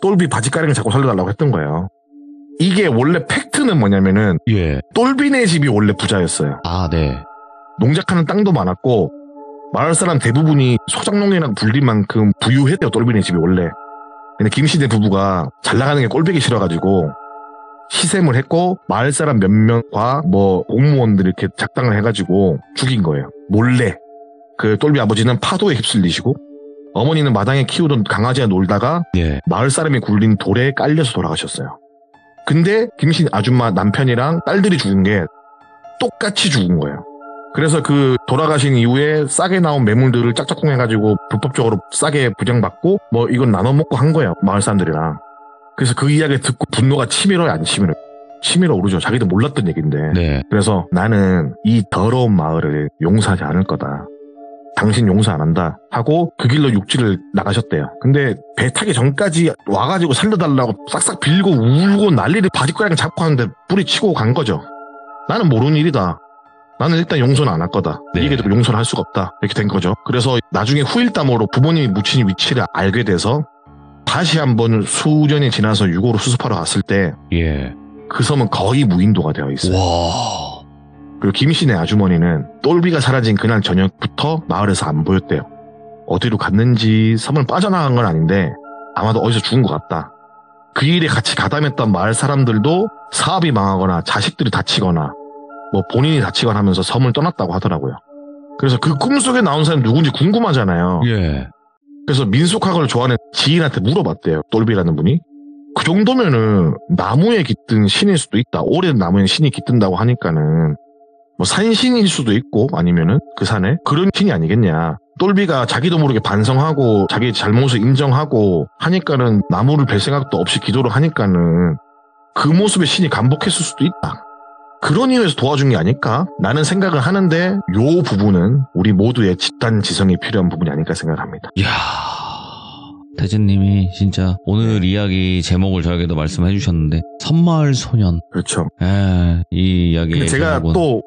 Speaker 3: 똘비 바지가랑이를 잡고 살려달라고 했던 거예요. 이게 원래 팩트는 뭐냐면은
Speaker 1: 예.
Speaker 3: 똘비네 집이 원래 부자였어요.
Speaker 1: 아, 네.
Speaker 3: 농작하는 땅도 많았고 마을 사람 대부분이 소작농이라고 불릴 만큼 부유했대요. 똘비네 집이 원래. 근데 김씨네 부부가 잘 나가는 게 꼴보기 싫어가지고 시샘을 했고 마을 사람 몇 명과 뭐 공무원들 이렇게 작당을 해가지고 죽인 거예요. 몰래. 그 똘비 아버지는 파도에 휩쓸리시고 어머니는 마당에 키우던 강아지와 놀다가
Speaker 1: 예.
Speaker 3: 마을 사람이 굴린 돌에 깔려서 돌아가셨어요. 근데 김씨 아줌마 남편이랑 딸들이 죽은 게 똑같이 죽은 거예요. 그래서 그 돌아가신 이후에 싸게 나온 매물들을 짝짝꿍해가지고 불법적으로 싸게 부정받고 뭐 이건 나눠 먹고 한 거예요. 마을 사람들이랑. 그래서 그 이야기 듣고 분노가 치밀어요, 안 치밀어요? 치밀어 오르죠. 자기도 몰랐던 얘기인데.
Speaker 1: 네.
Speaker 3: 그래서 나는 이 더러운 마을을 용서하지 않을 거다. 당신 용서 안 한다 하고 그 길로 육지를 나가셨대요. 근데 배 타기 전까지 와가지고 살려달라고 싹싹 빌고 울고 난리를 바짓가랑 잡고 하는데 뿌리치고 간 거죠. 나는 모르는 일이다. 나는 일단 용서는 안 할 거다.
Speaker 1: 네.
Speaker 3: 이게 용서를 할 수가 없다. 이렇게 된 거죠. 그래서 나중에 후일담으로 부모님이 묻힌 위치를 알게 돼서 다시 한번 수년이 지나서 유고로 수습하러 갔을 때 그
Speaker 1: 예.
Speaker 3: 섬은 거의 무인도가 되어 있어요.
Speaker 1: 와.
Speaker 3: 그리고 김씨네 아주머니는 똘비가 사라진 그날 저녁부터 마을에서 안 보였대요. 어디로 갔는지 섬을 빠져나간 건 아닌데 아마도 어디서 죽은 것 같다. 그 일에 같이 가담했던 마을 사람들도 사업이 망하거나 자식들이 다치거나 뭐 본인이 다치거나 하면서 섬을 떠났다고 하더라고요. 그래서 그 꿈속에 나온 사람이 누군지 궁금하잖아요.
Speaker 1: 예.
Speaker 3: 그래서 민속학을 좋아하는 지인한테 물어봤대요. 똘비라는 분이. 그 정도면은 나무에 깃든 신일 수도 있다. 오랜 나무에 신이 깃든다고 하니까는 뭐 산신일 수도 있고 아니면은 그 산에 그런 신이 아니겠냐. 똘비가 자기도 모르게 반성하고 자기 잘못을 인정하고 하니까는 나무를 벨 생각도 없이 기도를 하니까는 그 모습의 신이 감복했을 수도 있다. 그런 이유에서 도와준 게 아닐까? 라는 생각을 하는데 요 부분은 우리 모두의 집단 지성이 필요한 부분이 아닐까 생각을 합니다.
Speaker 1: 이야. 태진님이 진짜 오늘 이야기 제목을 저에게도 말씀해 주셨는데 섬마을 소년.
Speaker 3: 그렇죠.
Speaker 1: 이 이야기.
Speaker 3: 근데 제가 또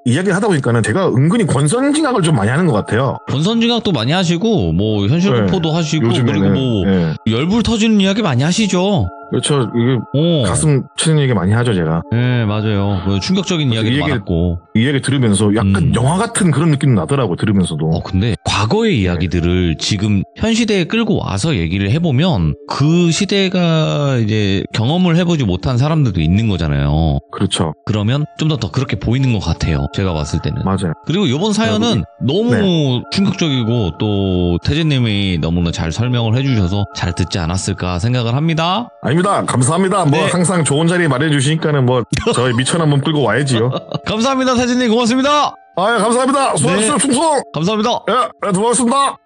Speaker 3: 이야기를 하다 보니까는 제가 은근히 권선징악을 좀 많이 하는 것 같아요.
Speaker 1: 권선징악도 많이 하시고 뭐 현실 공포도 하시고
Speaker 3: 요즘에는,
Speaker 1: 그리고 뭐 열불 터지는 이야기 많이 하시죠.
Speaker 3: 그렇죠. 이게 가슴 치는 얘기 많이 하죠, 제가.
Speaker 1: 네, 맞아요. 충격적인 이야기도 많았고.
Speaker 3: 이 얘기 들으면서 약간 영화 같은 그런 느낌 나더라고, 들으면서도.
Speaker 1: 근데 과거의 이야기들을 지금 현 시대에 끌고 와서 얘기를 해보면 그 시대가 이제 경험을 해보지 못한 사람들도 있는 거잖아요.
Speaker 3: 그렇죠.
Speaker 1: 그러면 좀 더 그렇게 보이는 것 같아요. 제가 봤을 때는.
Speaker 3: 맞아요.
Speaker 1: 그리고 이번 사연은 너무 충격적이고 또 태진님이 너무나 잘 설명을 해주셔서 잘 듣지 않았을까 생각을 합니다.
Speaker 3: 아닙니다. 감사합니다. 뭐 항상 좋은 자리 마련해 주시니까는 뭐 저희 미천 한번 끌고 와야지요.
Speaker 1: 감사합니다, 태진님. 고맙습니다.
Speaker 3: 아, 감사합니다. 수고하셨어요, 충성.
Speaker 1: 감사합니다.
Speaker 3: 예, 고맙습니다.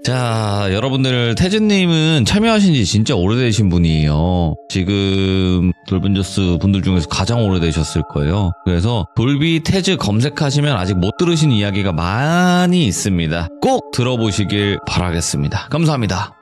Speaker 1: 자, 여러분들 태진님은 참여하신 지 진짜 오래되신 분이에요. 지금 돌변저스 분들 중에서 가장 오래되셨을 거예요. 그래서 돌비 태즈 검색하시면 아직 못 들으신 이야기가 많이 있습니다. 꼭 들어보시길 바라겠습니다. 감사합니다.